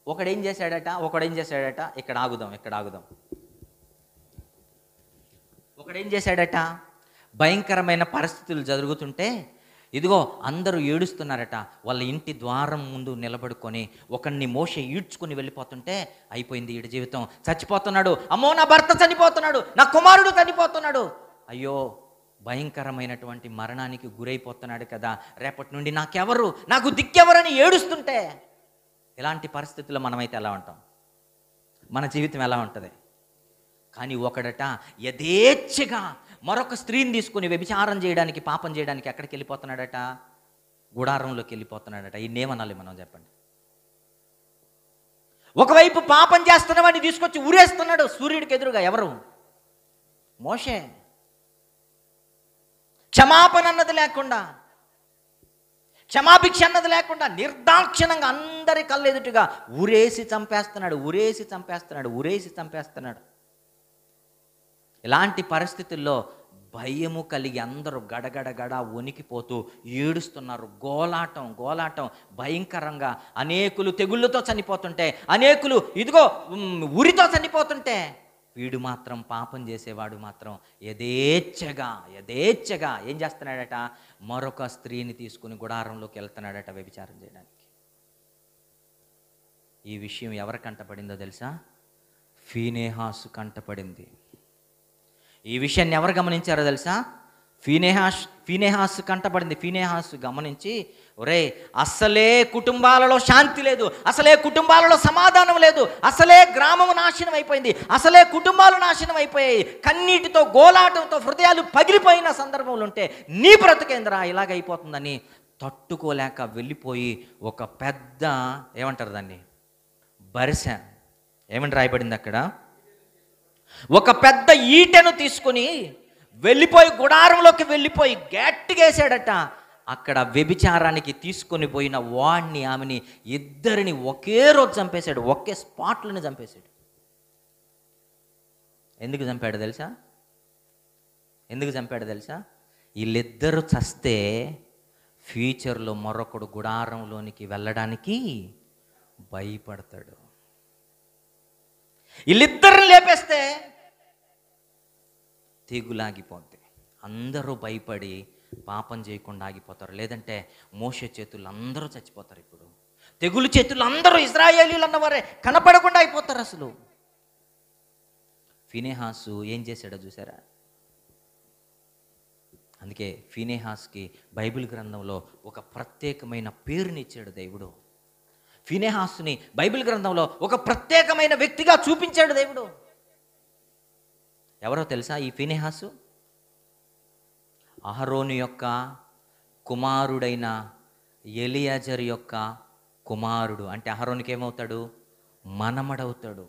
ఒకడేం చేశాడట? ఇక్కడ ఆగుదాం. ఒకడేం చేశాడట? భయంకరమైన పరిస్థితులు జరుగుతుంటే ఇదిగో అందరూ ఏడుస్తున్నారట. వాళ్ళ ఇంటి ద్వారం ముందు నిలబడుకొని ఒకడిని మోషే ఈడ్చుకుని వెళ్ళిపోతుంటే అయిపోయింది వీడి జీవితం, చచ్చిపోతున్నాడు, అమ్మో నా భర్త చనిపోతున్నాడు, నా కుమారుడు చనిపోతున్నాడు, అయ్యో భయంకరమైనటువంటి మరణానికి గురైపోతున్నాడు కదా, రేపటి నుండి నాకు దిక్కెవరని ఏడుస్తుంటే ఇలాంటి పరిస్థితుల్లో మనమైతే ఎలా ఉంటాం? మన జీవితం ఎలా ఉంటుంది? కానీ ఒకడట యథేచ్ఛగా మరొక స్త్రీని తీసుకుని వ్యభిచారం చేయడానికి, పాపం చేయడానికి ఎక్కడికి వెళ్ళిపోతున్నాడట? గుడారంలోకి వెళ్ళిపోతున్నాడట. ఇన్నేమనాలి మనం చెప్పండి? ఒకవైపు పాపం చేస్తున్నవాడిని తీసుకొచ్చి ఊరేస్తున్నాడు సూర్యుడికి ఎదురుగా. ఎవరు? మోషే. క్షమాపణ అన్నది లేకుండా, క్షమాభిక్ష అన్నది లేకుండా నిర్దాక్షిణంగా అందరి కళ్ళు ఎదుటిగా ఊరేసి చంపేస్తున్నాడు. ఇలాంటి పరిస్థితుల్లో భయము కలిగి అందరూ గడగడగడ వణికిపోతూ ఏడుస్తున్నారు. గోలాటం భయంకరంగా. అనేకులు తెగుళ్ళతో చనిపోతుంటే, అనేకులు ఇదిగో ఉరితో చనిపోతుంటే, వీడు మాత్రం పాపం చేసేవాడు మాత్రం యథేచ్ఛగా ఏం చేస్తున్నాడట? మరొక స్త్రీని తీసుకుని గుడారంలోకి వెళ్తున్నాడట వ్యభిచారం చేయడానికి. ఈ విషయం ఎవరు కంటపడిందో తెలుసా? ఫీనేహాసు కంటపడింది. ఈ విషయాన్ని ఎవరు గమనించారో తెలుసా? ఫీనేహాసు కంటపడింది. ఫీనేహాసు గమనించి, ఒరే అసలే కుటుంబాలలో శాంతి లేదు, అసలే కుటుంబాలలో సమాధానం లేదు, అసలే గ్రామము నాశనం అయిపోయింది, అసలే కుటుంబాలు నాశనం అయిపోయాయి, కన్నీటితో గోలాటంతో హృదయాలు పగిలిపోయిన సందర్భంలో ఉంటే నీ బ్రతుకేంద్రా ఇలాగైపోతుందని తట్టుకోలేక వెళ్ళిపోయి ఒక పెద్ద ఏమంటారు దాన్ని? బరిసె. ఏమని రాయబడింది అక్కడ? ఒక పెద్ద ఈటెను తీసుకుని గుడారంలోకి వెళ్ళిపోయి గట్టిగా వేసాడట. అక్కడ వ్యభిచారానికి తీసుకొని పోయిన వాడిని, ఆమెని, ఇద్దరిని ఒకే రోజు చంపేశాడు. ఒకే స్పాట్లోనే చంపేశాడు. ఎందుకు చంపాడు తెలుసా? వీళ్ళిద్దరూ చస్తే ఫ్యూచర్లో మరొకడు గుడారంలోనికి వెళ్ళడానికి భయపడతాడు. వీళ్ళిద్దరిని లేపేస్తే తెగులాగిపోద్ది. అందరూ భయపడి పాపం చేయకుండా ఆగిపోతారు. లేదంటే మోషే చేతులు అందరూ చచ్చిపోతారు. ఇప్పుడు తెగులు చేతులు అందరూ ఇజ్రాయేలీలు అన్నవారే కనపడకుండా అయిపోతారు. అసలు ఫీనేహాసు ఏం చేశాడో చూసారా? అందుకే ఫీనేహాస్కి బైబిల్ గ్రంథంలో ఒక ప్రత్యేకమైన పేరునిచ్చాడు దేవుడు. ఫీనేహాసుని బైబిల్ గ్రంథంలో ఒక ప్రత్యేకమైన వ్యక్తిగా చూపించాడు దేవుడు. ఎవరో తెలుసా ఈ ఫీనేహాసు? అహరోను యొక్క కుమారుడైన ఎలియాజరు యొక్క కుమారుడు. అంటే అహరోనుకి ఏమవుతాడు? మనమడవుతాడు.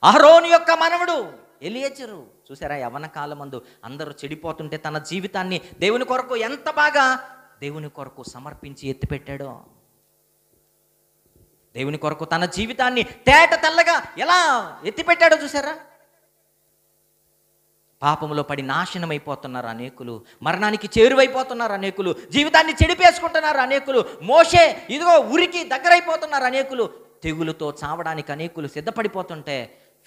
అహరోను యొక్క మనవడు ఎలియాజరు. చూసారా? యవ్వన కాలమందు అందరూ చెడిపోతుంటే తన జీవితాన్ని దేవుని కొరకు ఎంత బాగా దేవుని కొరకు సమర్పించి ఎత్తిపెట్టాడో. దేవుని కొరకు తన జీవితాన్ని తేట తెల్లగా ఎలా ఎత్తిపెట్టాడో చూసారా? పాపంలో పడి నాశనమైపోతున్నారు అనేకులు, మరణానికి చేరువైపోతున్నారు అనేకులు, జీవితాన్ని చెడిపేసుకుంటున్నారు అనేకులు, మోషే ఇదిగో ఉరికి దగ్గరైపోతున్నారు అనేకులు, తెగులుతో చావడానికి అనేకులు సిద్ధపడిపోతుంటే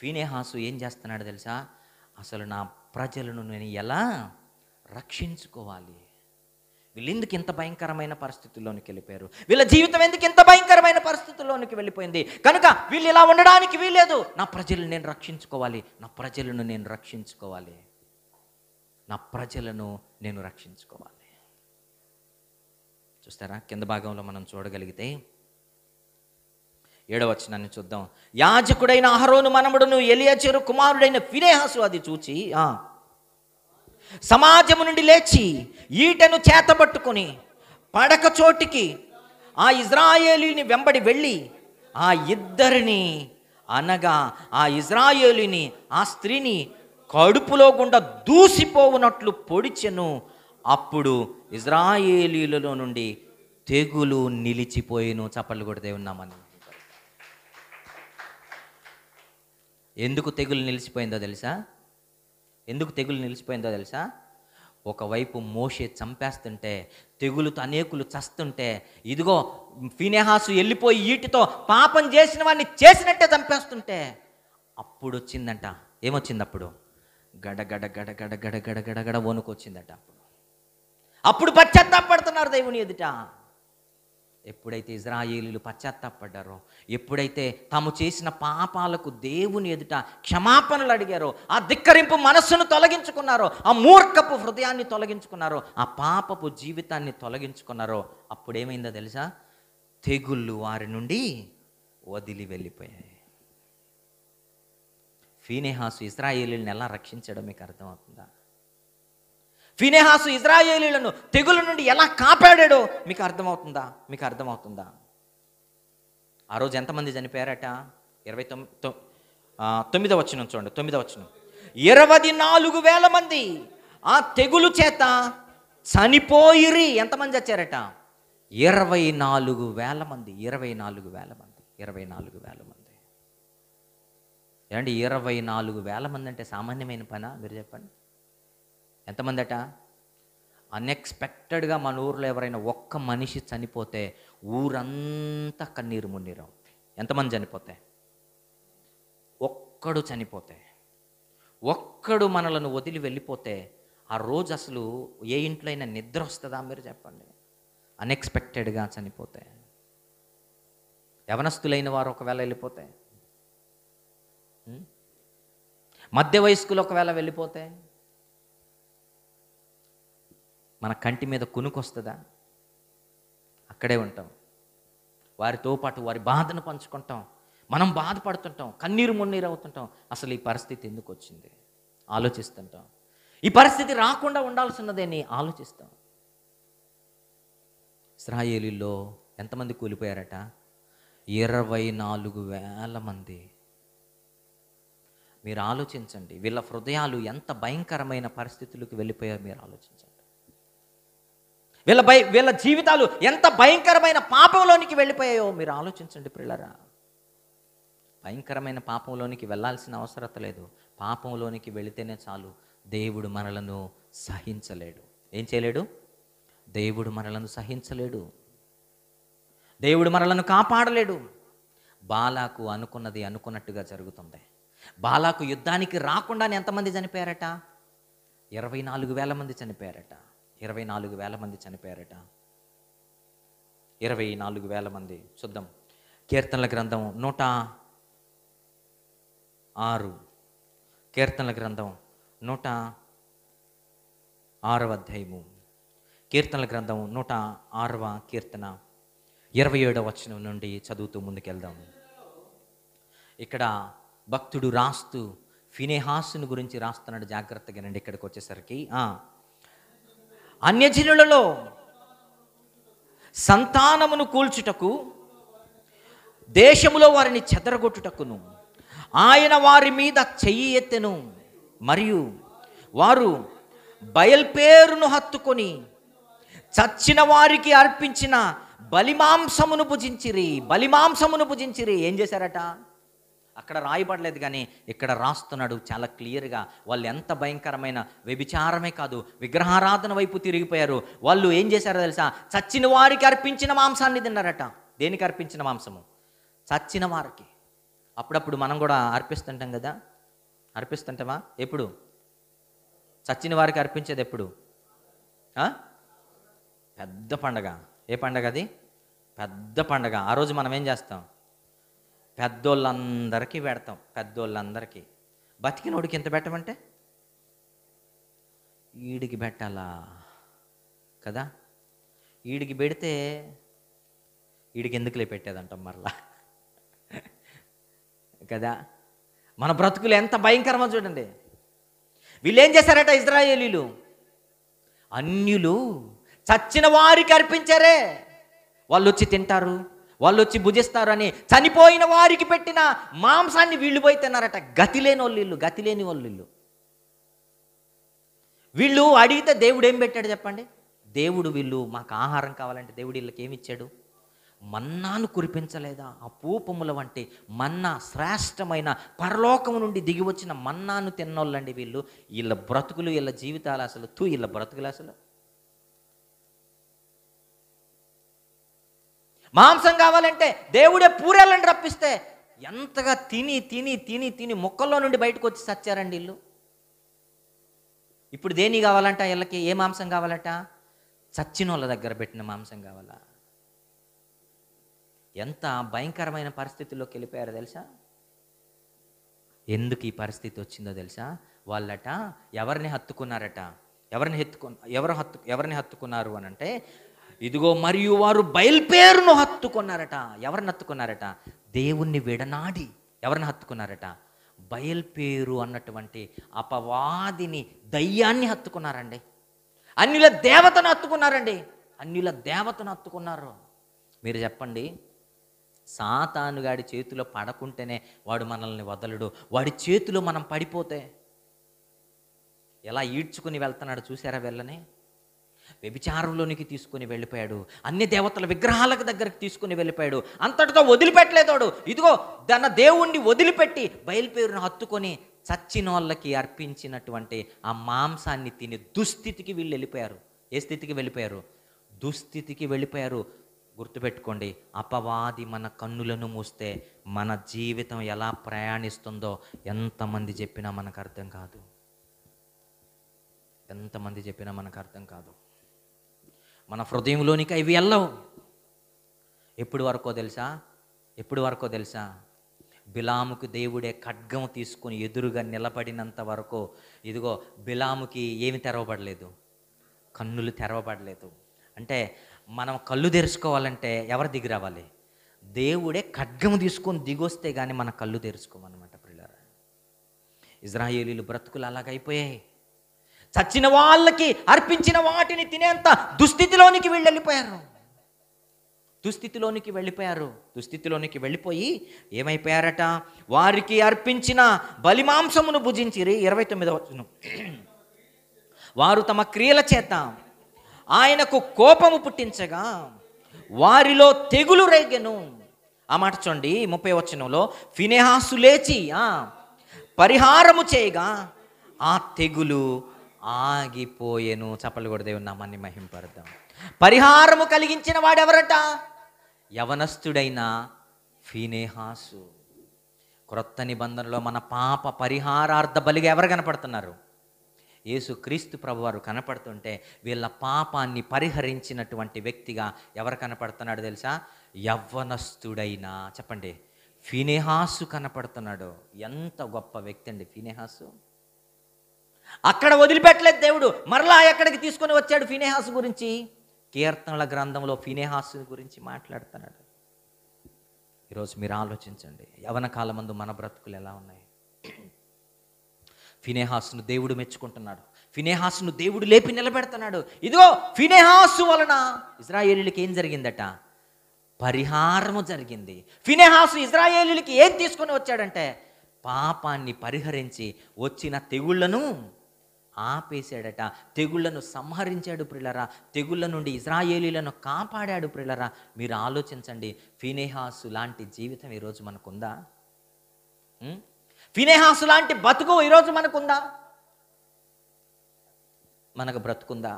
ఫీనెహాసు ఏం చేస్తున్నాడు తెలుసా? అసలు నా ప్రజలను నేను ఎలా రక్షించుకోవాలి, వీళ్ళు ఎందుకు ఇంత భయంకరమైన పరిస్థితుల్లోనికి వెళ్ళిపోయారు, వీళ్ళ జీవితం ఎందుకు ఇంత భయంకరమైన పరిస్థితుల్లోనికి వెళ్ళిపోయింది, కనుక వీళ్ళు ఇలా ఉండడానికి వీల్లేదు, నా ప్రజలను నేను రక్షించుకోవాలి, నా ప్రజలను నేను రక్షించుకోవాలి, నా ప్రజలను నేను రక్షించుకోవాలి. చూస్తారా? కింద భాగంలో మనం చూడగలిగితే 7వ వచనాన్ని చూద్దాం. యాజకుడైన అహరోను మనమడును ఎలియాజరు కుమారుడైన ఫీనెహాసు అది చూచి సమాజము నుండి లేచి ఈటెను చేతబట్టుకొని పడక చోటికి ఆ ఇజ్రాయేలీని వెంబడి వెళ్ళి ఆ ఇద్దరిని అనగా ఆ ఇజ్రాయేలీని ఆ స్త్రీని కడుపులో గుండా దూసిపోవునట్లు పొడిచెను. అప్పుడు ఇజ్రాయేలీలలో నుండి తెగులు నిలిచిపోయిను. చప్పట్లు కొడితే ఉన్నామని. ఎందుకు తెగులు నిలిచిపోయిందో తెలుసా? ఎందుకు తెగులు నిలిచిపోయిందో తెలుసా? ఒకవైపు మోషే చంపేస్తుంటే, తెగులుతో అనేకులు చస్తుంటే, ఇదిగో ఫీనెహాసు వెళ్ళిపోయి ఈటితో పాపం చేసిన వాడిని చేసినట్టే చంపేస్తుంటే, అప్పుడు వచ్చిందంట. ఏమొచ్చింది అప్పుడు? గడగడ గడగడ గడగడ గడగడ వణుకొచ్చిందట. అప్పుడు పశ్చాత్తాపడుతున్నారు దేవుని ఎదుట. ఎప్పుడైతే ఇజ్రాయేలీలు పశ్చాత్తాపడ్డారో, ఎప్పుడైతే తాము చేసిన పాపాలకు దేవుని ఎదుట క్షమాపణలు అడిగారో, ఆ ధిక్కరింపు మనస్సును తొలగించుకున్నారో, ఆ మూర్ఖపు హృదయాన్ని తొలగించుకున్నారో, ఆ పాపపు జీవితాన్ని తొలగించుకున్నారో, అప్పుడేమైందో తెలుసా? తెగుళ్ళు వారి నుండి వదిలి వెళ్ళిపోయాయి. ఫీనెహాసు ఇజ్రాయేలీలను ఎలా రక్షించడం మీకు అర్థమవుతుందా? ఫీనెహాసు ఇజ్రాయేలీలను తెగుల నుండి ఎలా కాపాడాడో మీకు అర్థమవుతుందా? మీకు అర్థమవుతుందా? ఆ రోజు ఎంతమంది చనిపోయారట? 29వ వచనం చూడండి. 9వ వచనం. 24,000 మంది ఆ తెగులు చేత చనిపోయిరి. ఎంతమంది చచ్చారట? 24,000 మంది. 24,000 మంది. 24,000 మంది. ఏమండి, 24,000 మంది అంటే సామాన్యమైన పనా? మీరు చెప్పండి. ఎంతమంది అట? అన్ఎక్స్పెక్టెడ్గా మన ఊర్లో ఎవరైనా ఒక్క మనిషి చనిపోతే ఊరంతా కన్నీరు మున్నీరు అవుతుంది. ఎంతమంది చనిపోతే? ఒక్కడు చనిపోతే, ఒక్కడు మనలను వదిలి వెళ్ళిపోతే ఆ రోజు అసలు ఏ ఇంట్లో అయినా నిద్ర వస్తుందా? మీరు చెప్పండి. అన్ఎక్స్పెక్టెడ్గా చనిపోతే, యవనస్తులైన వారు ఒకవేళ వెళ్ళిపోతే, మధ్య వయస్కులు ఒకవేళ వెళ్ళిపోతే మన కంటి మీద కునుకొస్తుందా? అక్కడే ఉంటాం, వారితో పాటు వారి బాధను పంచుకుంటాం, మనం బాధపడుతుంటాం, కన్నీరు మున్నీరు అవుతుంటాం. అసలు ఈ పరిస్థితి ఎందుకు వచ్చింది ఆలోచిస్తుంటాం. ఈ పరిస్థితి రాకుండా ఉండాల్సిన్నదేని ఆలోచిస్తాం. ఇశ్రాయేలీల్లో ఎంతమంది కూలిపోయారట? 24,000 మంది. మీరు ఆలోచించండి, వీళ్ళ హృదయాలు ఎంత భయంకరమైన పరిస్థితులకు వెళ్ళిపోయారో మీరు ఆలోచించండి. వీళ్ళ జీవితాలు ఎంత భయంకరమైన పాపంలోనికి వెళ్ళిపోయాయో మీరు ఆలోచించండి ప్రియులారా. భయంకరమైన పాపంలోనికి వెళ్ళాల్సిన అవసరం లేదు. పాపంలోనికి వెళితేనే చాలు, దేవుడు మనలను సహించలేడు. ఏం చేయలేడు? దేవుడు మనలను సహించలేడు. దేవుడు మనలను కాపాడలేడు. బాలాకు అనుకున్నది అనుకున్నట్టుగా జరుగుతుంది. బాలాకు యుద్ధానికి రాకుండానే ఎంతమంది చనిపోయారట? 24,000 మంది చనిపోయారట. 24,000 మంది చనిపోయారట. 24,000 మంది. చూద్దాం. కీర్తనల గ్రంథం 106. కీర్తనల గ్రంథం 106వ అధ్యాయము. కీర్తనల గ్రంథం 106వ కీర్తన 27వ వచనం నుండి చదువుతూ ముందుకెళ్దాం. ఇక్కడ భక్తుడు రాస్తూ ఫీనెహాసును గురించి రాస్తున్నాడు. జాగ్రత్తగా రండి. ఇక్కడికి వచ్చేసరికి అన్యజనులలో సంతానమును కూల్చుటకు, దేశములో వారిని చెదరగొట్టుటకును ఆయన వారి మీద చెయ్యి ఎత్తెను. మరియు వారు బయల్పేరును హత్తుకొని చచ్చిన వారికి అర్పించిన బలిమాంసమును భుజించిరి. ఏం చేశారట? అక్కడ రాయబడలేదు, కానీ ఇక్కడ రాస్తున్నాడు చాలా క్లియర్గా. వాళ్ళు ఎంత భయంకరమైన వ్యభిచారమే కాదు, విగ్రహారాధన వైపు తిరిగిపోయారు. వాళ్ళు ఏం చేశారో తెలుసా? చచ్చిన వారికి అర్పించిన మాంసాన్ని తిన్నారట. దేనికి అర్పించిన మాంసము? చచ్చిన వారికి. అప్పుడప్పుడు మనం కూడా అర్పిస్తుంటాం కదా, అర్పిస్తుంటామా? ఎప్పుడు? చచ్చిన వారికి అర్పించేది ఎప్పుడు? పెద్ద పండగ. ఏ పండగ అది? పెద్ద పండగ. ఆ రోజు మనం ఏం చేస్తాం? పెద్దోళ్ళందరికీ పెడతాం. పెద్దోళ్ళందరికీ. బతికినోడికి ఎంత పెట్టమంటే ఈడికి పెట్టాలా కదా? ఈడికి పెడితే ఈడికి ఎందుకులే పెట్టేదంటాం మరలా కదా? మన బ్రతుకులు ఎంత భయంకరమో చూడండి. వీళ్ళు ఏం చేశారట? ఇశ్రాయేలీలు, అన్యులు చచ్చిన వారికి అర్పించారే. వాళ్ళు వచ్చి తింటారు, వాళ్ళు వచ్చి భుజిస్తారు అని చనిపోయిన వారికి పెట్టిన మాంసాన్ని వీళ్ళు పోయి తిన్నారట. గతి లేని వాళ్ళు. వీళ్ళు అడిగితే దేవుడు ఏం పెట్టాడు చెప్పండి? దేవుడు, వీళ్ళు మాకు ఆహారం కావాలంటే దేవుడు వీళ్ళకి ఏమి ఇచ్చాడు? మన్నాను కురిపించలేదా? అపూపముల వంటి మన్నా, శ్రేష్టమైన పరలోకము నుండి దిగి వచ్చిన మన్నాను తిన్నోళ్ళండి వీళ్ళు. వీళ్ళ బ్రతుకులు, వీళ్ళ జీవితాలు అసలు వీళ్ళ బ్రతుకులు అసలు. మాంసం కావాలంటే దేవుడే పూరేళ్ళని రప్పిస్తే ఎంతగా తిని మొక్కల్లో నుండి బయటకు వచ్చి చచ్చారండి వీళ్ళు. ఇప్పుడు దేని కావాలంట వీళ్ళకి? ఏ మాంసం కావాలట? చచ్చిన వాళ్ళ దగ్గర పెట్టిన మాంసం కావాలా? ఎంత భయంకరమైన పరిస్థితుల్లోకి వెళ్ళిపోయారో తెలుసా? ఎందుకు ఈ పరిస్థితి వచ్చిందో తెలుసా? వాళ్ళట ఎవరిని హత్తుకున్నారట? ఎవరిని హత్తుకున్నారు అని అంటే, ఇదిగో మరియు వారు బయల్పేరును హత్తుకున్నారట. ఎవరిని హత్తుకున్నారట? దేవుణ్ణి విడనాడి ఎవరిని హత్తుకున్నారట? బయల్పేరు అన్నటువంటి అపవాదిని, దయ్యాన్ని హత్తుకున్నారండి. అన్యుల దేవతను హత్తుకున్నారు. మీరు చెప్పండి, సాతానుగాడి చేతిలో పడకుంటేనే వాడు మనల్ని వదలడు. వాడి చేతిలో మనం పడిపోతే ఎలా ఈడ్చుకుని వెళ్తున్నాడు చూసారా? వెళ్ళని వ్యభిచారంలోనికి తీసుకుని వెళ్ళిపోయాడు. అన్ని దేవతల విగ్రహాలకు దగ్గరికి తీసుకుని వెళ్ళిపోయాడు. అంతటితో వదిలిపెట్టలేదోడు. ఇదిగో తన దేవుణ్ణి వదిలిపెట్టి బయలుపేరును హత్తుకొని చచ్చిన వాళ్ళకి అర్పించినటువంటి ఆ మాంసాన్ని తిని దుస్థితికి వీళ్ళు వెళ్ళిపోయారు. ఏ స్థితికి వెళ్ళిపోయారు? దుస్థితికి వెళ్ళిపోయారు. గుర్తుపెట్టుకోండి, అపవాది మన కన్నులను మూస్తే మన జీవితం ఎలా ప్రయాణిస్తుందో ఎంతమంది చెప్పినా మనకు అర్థం కాదు. మన హృదయంలోనికి ఇవి వెళ్ళవు. ఎప్పుడు వరకో తెలుసా? బిలాముకు దేవుడే ఖడ్గం తీసుకొని ఎదురుగా నిలబడినంత వరకు ఇదిగో బిలాముకి ఏమి తెరవబడలేదు? కన్నులు తెరవబడలేదు. అంటే మనం కళ్ళు తెరుచుకోవాలంటే ఎవరు దిగి రావాలి? దేవుడే ఖడ్గం తీసుకొని దిగొస్తే కానీ మన కళ్ళు తెరుచుకోమన్నమాట. ప్రియులారా, ఇశ్రాయేలీలు బ్రతుకులు అలాగైపోయాయి. చచ్చిన వాళ్ళకి అర్పించిన వాటిని తినేంత దుస్థితిలోనికి వెళ్ళిపోయి ఏమైపోయారట? వారికి అర్పించిన బలిమాంసమును భుజించిరి. 29వ వచనం, వారు తమ క్రియల చేత ఆయనకు కోపము పుట్టించగా వారిలో తెగులు రేగెను. ఆ మాట చూడండి 30వ వచనంలో, ఫినెహాసు లేచి పరిహారము చేయగా ఆ తెగులు ఆగిపోయెను. చప్పలు కూడా దేవుని నామాన్ని మహింపరుద్దాం. పరిహారము కలిగించిన వాడెవరట? యవనస్తుడైన ఫినెహాసు. క్రొత్త నిబంధనలో మన పాప పరిహారార్థ బలిగా ఎవరు కనపడుతున్నారు? యేసు క్రీస్తు ప్రభువారు కనపడుతుంటే వీళ్ళ పాపాన్ని పరిహరించినటువంటి వ్యక్తిగా ఎవరు కనపడుతున్నాడు తెలుసా? యవ్వనస్తుడైన, చెప్పండి, ఫినెహాసు కనపడుతున్నాడు. ఎంత గొప్ప వ్యక్తి అండి ఫినెహాసు. అక్కడ వదిలిపెట్టలేదు దేవుడు, మరలా ఎక్కడికి తీసుకొని వచ్చాడు ఫినెహాసు గురించి? కీర్తనల గ్రంథంలో ఫినెహాసు గురించి మాట్లాడుతున్నాడు. ఈరోజు మీరు ఆలోచించండి, యవన కాలమందు మన బ్రతుకులు ఎలా ఉన్నాయి? ఫినెహాసును దేవుడు మెచ్చుకుంటున్నాడు. ఫినెహాసును దేవుడు లేపి నిలబెడుతున్నాడు. ఇదిగో ఫినెహాసు వలన ఇశ్రాయేలీయులకి ఏం జరిగిందట? పరిహారము జరిగింది. ఫినెహాసు ఇశ్రాయేలీయులకి ఏం తీసుకొని వచ్చాడంటే పాపాన్ని పరిహరించి వచ్చిన తెగుళ్లను ఆపేశాడట. తెగుళ్లను సంహరించాడు ప్రియులారా. తెగుళ్ళ నుండి ఇశ్రాయేలీయులను కాపాడాడు ప్రియులారా. మీరు ఆలోచించండి, ఫీనెహాసు లాంటి జీవితం ఈరోజు మనకుందా? ఫీనెహాసు లాంటి బతుకు ఈరోజు మనకుందా? మనకు బ్రతుకుందా?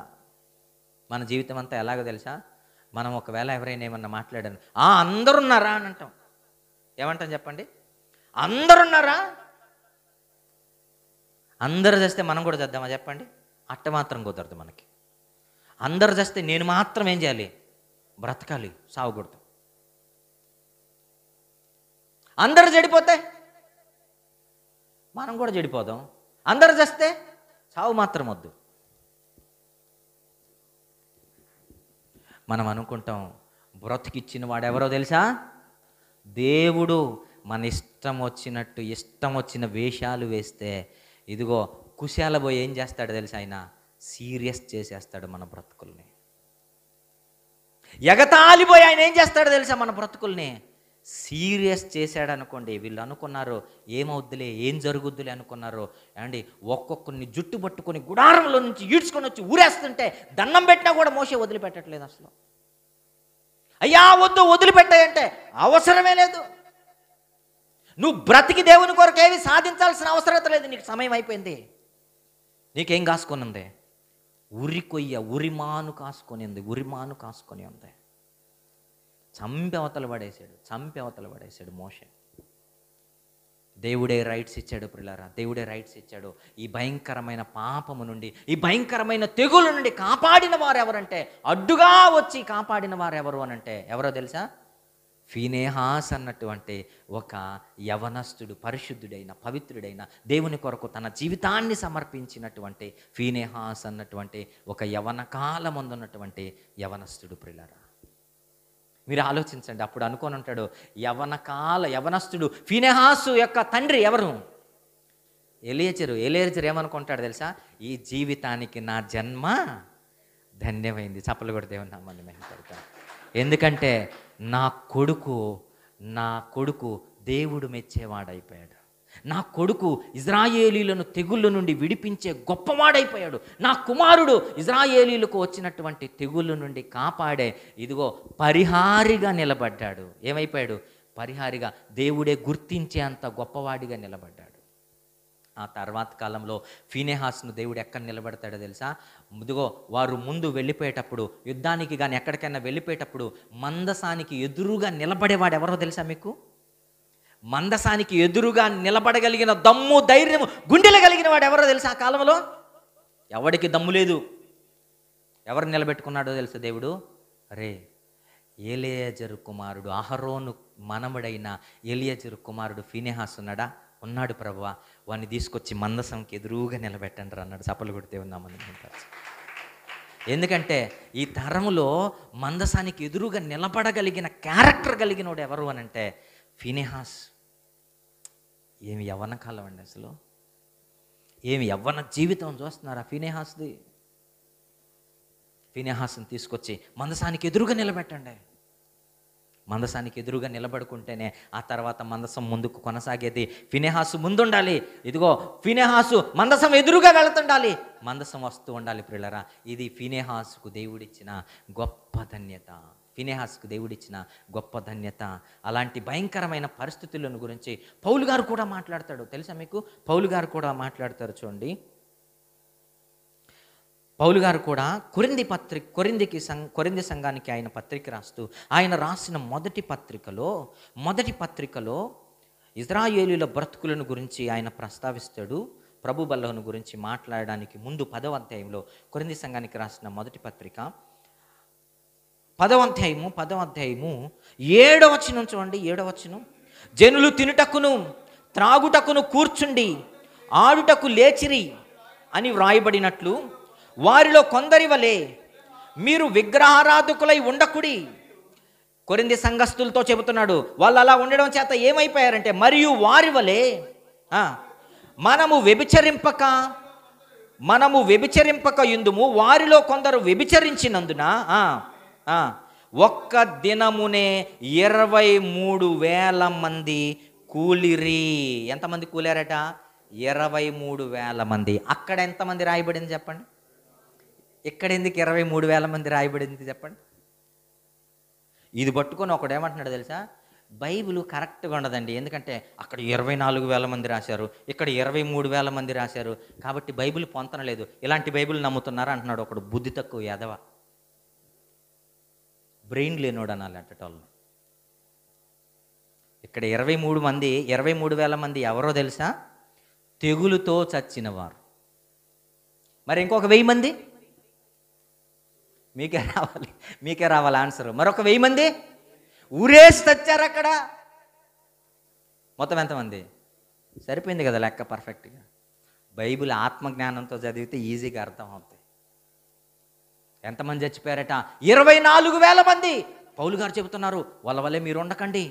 మన జీవితం అంతా ఎలాగో తెలుసా? మనం ఒకవేళ ఎవరైనా ఏమన్నా మాట్లాడాను, అందరున్నారా అని అంటాం. ఏమంటాం చెప్పండి? అందరున్నారా? అందరు చేస్తే మనం కూడా చేద్దామా చెప్పండి? అట్ట మాత్రం కుదరదు మనకి. అందరు చేస్తే నేను మాత్రం ఏం చేయాలి? బ్రతకాలి, సావకూడదు. అందరు చెడిపోతే మనం కూడా చెడిపోదాం. అందరు చేస్తే సావు మాత్రం వద్దు. మనం అనుకుంటాం బ్రతికిచ్చిన వాడు ఎవరో తెలుసా? దేవుడు. మన ఇష్టం వచ్చినట్టు ఇష్టం వచ్చిన వేషాలు వేస్తే ఇదిగో కుశాల పోయి ఏం చేస్తాడు తెలుసా? ఆయన సీరియస్ చేసేస్తాడు మన బ్రతుకుల్ని. ఎగతాళిపోయి ఆయన ఏం చేస్తాడు తెలుసా? మన బ్రతుకుల్ని సీరియస్ చేశాడు అనుకోండి. వీళ్ళు అనుకున్నారు ఏమవుద్దులే, ఏం జరుగుద్దులే అనుకున్నారు అండి. ఒక్కొక్కరిని జుట్టు పట్టుకొని గుడారంలో నుంచి ఈడ్చుకొని వచ్చి ఊరేస్తుంటే దండం పెట్టినా కూడా మోసే వదిలిపెట్టట్లేదు అసలు. అయ్యా వద్దు, వదిలిపెట్టాయంటే అవసరమే లేదు. నువ్వు బ్రతికి దేవుని కొరకు ఏవి సాధించాల్సిన అవసరం లేదు. నీకు సమయం అయిపోయింది. నీకేం కాసుకొని ఉంది? ఉరికొయ్య, ఉరిమాను కాసుకొని ఉంది. ఉరిమాను కాసుకొని ఉంది. చంపి అవతల పడేశాడు మోషే. దేవుడే రైట్స్ ఇచ్చాడు ప్రియులారా. దేవుడే రైట్స్ ఇచ్చాడు. ఈ భయంకరమైన పాపము నుండి, ఈ భయంకరమైన తెగుల నుండి కాపాడిన వారు ఎవరంటే, అడ్డుగా వచ్చి కాపాడిన వారు ఎవరు అనంటే ఎవరో తెలుసా? ఫీనెహాస్ అన్నటువంటి ఒక యవనస్తుడు, పరిశుద్ధుడైన, పవిత్రుడైన, దేవుని కొరకు తన జీవితాన్ని సమర్పించినటువంటి ఫీనెహాస్ అన్నటువంటి ఒక యవన కాలమందున్నటువంటి యవనస్తుడు ప్రియులారా. మీరు ఆలోచించండి. అప్పుడు అనుకొని ఉంటాడు, యవనస్తుడు ఫీనెహాసు యొక్క తండ్రి ఎవరు? ఎలియజరు. ఏమనుకుంటాడు తెలుసా? ఈ జీవితానికి నా జన్మ ధన్యమైంది. చప్పలు కూడా దేవుని నామాన్ని మహిమపడతాను. ఎందుకంటే నా కొడుకు దేవుడు మెచ్చేవాడైపోయాడు. నా కొడుకు ఇశ్రాయేలీయులను తెగుళ్ళ నుండి విడిపించే గొప్పవాడైపోయాడు. నా కుమారుడు ఇశ్రాయేలీయులకు వచ్చినటువంటి తెగుళ్ళ నుండి కాపాడే ఇదిగో పరిహారిగా నిలబడ్డాడు. ఏమైపోయాడు? పరిహారిగా. దేవుడే గుర్తించే అంత గొప్పవాడిగా నిలబడ్డాడు. ఆ తర్వాత కాలంలో ఫీనెహాస్ను దేవుడు ఎక్కడ నిలబెడతాడో తెలుసా? ఇదిగో వారు ముందు వెళ్ళిపోయేటప్పుడు, యుద్ధానికి కానీ ఎక్కడికైనా వెళ్ళిపోయేటప్పుడు మందసానికి ఎదురుగా నిలబడేవాడు ఎవరో తెలుసా మీకు? మందసానికి ఎదురుగా నిలబడగలిగిన దమ్ము, ధైర్యము, గుండెలు కలిగిన వాడు ఎవరో తెలుసా? ఆ కాలంలో ఎవడికి దమ్ము లేదు. ఎవరు నిలబెట్టుకున్నాడో తెలుసా దేవుడు? అరే, ఎలియజరు కుమారుడు, అహరోను మనముడైన ఎలియజరు కుమారుడు ఫీనెహాస్ ఉన్నాడు ప్రభువా, వాడిని తీసుకొచ్చి మందసంకి ఎదురుగా నిలబెట్టండి అన్నాడు. చప్పలు కొడితే ఉన్నామని. ఎందుకంటే ఈ తరములో మందసానికి ఎదురుగా నిలబడగలిగిన క్యారెక్టర్ కలిగిన వాడు ఎవరు అని అంటే ఫీనెహాస్. ఏమి యవ్వన కాలం అండి అసలు. ఏమి యవ్వన జీవితం చూస్తున్నారా ఫీనెహాస్ది. ఫీనెహాస్ని తీసుకొచ్చి మందసానికి ఎదురుగా నిలబెట్టండి. మందసానికి ఎదురుగా నిలబడుకుంటేనే ఆ తర్వాత మందసం ముందుకు కొనసాగేది. ఫీనెహాసు ముందుండాలి. ఇదిగో ఫీనెహాసు మందసం ఎదురుగా వెళుతుండాలి. మందసం వస్తూ ఉండాలి ప్రియులారా. ఇది ఫీనెహాసుకు దేవుడిచ్చిన గొప్ప ధన్యత. ఫీనెహాస్కు దేవుడిచ్చిన గొప్ప ధన్యత. అలాంటి భయంకరమైన పరిస్థితులను గురించి పౌలు గారు కూడా మాట్లాడతాడు. తెలుసా మీకు? పౌలు గారు కూడా మాట్లాడతారు. చూడండి, పౌలు గారు కూడా కొరింథీ సంఘానికి ఆయన పత్రిక రాస్తూ, ఆయన రాసిన మొదటి పత్రికలో ఇశ్రాయేలీయుల బ్రతుకులను గురించి ఆయన ప్రస్తావిస్తాడు. ప్రభు బల్లను గురించి మాట్లాడడానికి ముందు 10వ అధ్యాయంలో కొరింథీ సంఘానికి రాసిన మొదటి పత్రిక 10వ అధ్యాయము 7వ వచనం చూడండి. 7వ వచనం, జనులు తినుటకును త్రాగుటకును కూర్చుండి ఆడుటకు లేచిరి అని వ్రాయబడినట్లు వారిలో కొందరి వలె మీరు విగ్రహారాధకులై ఉండకుడి. కొరింథీ సంఘస్థులతో చెబుతున్నాడు. వాళ్ళు అలా ఉండడం చేత ఏమైపోయారంటే, మరియు వారి వలె మనము వ్యభిచరింపక యుందుము. వారిలో కొందరు వ్యభిచరించినందున ఒక్క దినమునే 23,000 మంది కూలిరి. ఎంతమంది కూలారట? 23,000 మంది. అక్కడ ఎంతమంది రాయబడింది చెప్పండి? ఇక్కడ ఎందుకు 23,000 మంది రాయబడింది చెప్పండి? ఇది పట్టుకొని ఒకడేమంటున్నాడు తెలుసా, బైబిల్ కరెక్ట్గా ఉండదండి, ఎందుకంటే అక్కడ 24,000 మంది రాశారు, ఇక్కడ 23,000 మంది రాశారు, కాబట్టి బైబిల్ పొంతనలేదు, ఇలాంటి బైబిల్ నమ్ముతున్నారా అంటున్నాడు ఒకడు. బుద్ధి తక్కువ ఎదవ, బ్రెయిన్ లేనోడు అనాలి అట్టటోళ్ళని. ఇక్కడ 23,000 మంది ఎవరో తెలుసా? తెగులుతో చచ్చినవారు. మరి ఇంకొక 1,000 మంది మీకే రావాలి ఆన్సర్. మరొక 1,000 మంది ఊరేసి తెచ్చారు అక్కడ. మొత్తం ఎంతమంది? సరిపోయింది కదా లెక్క పర్ఫెక్ట్గా. బైబిల్ ఆత్మజ్ఞానంతో చదివితే ఈజీగా అర్థం అవుతాయి. ఎంతమంది చచ్చిపోయారట? 24,000 మంది. పౌలు గారు చెబుతున్నారు, వాళ్ళ వల్లే మీరు ఉండకండి,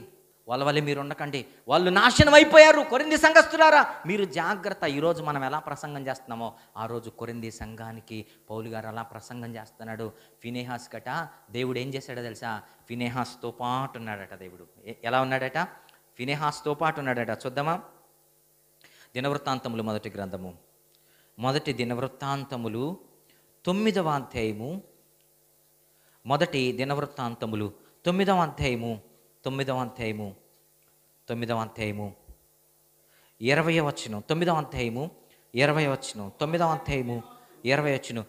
వాళ్ళు నాశనం అయిపోయారు. కొరింథీ సంఘస్థులారా మీరు జాగ్రత్త. ఈరోజు మనం ఎలా ప్రసంగం చేస్తున్నామో ఆ రోజు కొరింథీ సంఘానికి పౌలు గారు అలా ప్రసంగం చేస్తున్నాడు. ఫినెహాస్ గట దేవుడు ఏం చేశాడో తెలుసా? ఫినెహాస్తో పాటు ఉన్నాడట దేవుడు. ఎలా ఉన్నాడట? ఫినెహాస్తో పాటు ఉన్నాడట. చూద్దామా? దినవృత్తాంతములు మొదటి గ్రంథము, మొదటి దినవృత్తాంతములు 9వ అధ్యాయము, మొదటి దినవృత్తాంతములు 9వ అధ్యాయము 20వ అధ్యాయము 9వ అధ్యాయము 20వ వచనం. 9వ అధ్యాయము 20వ వచనం. 9వ అధ్యాయము 20వ వచనం.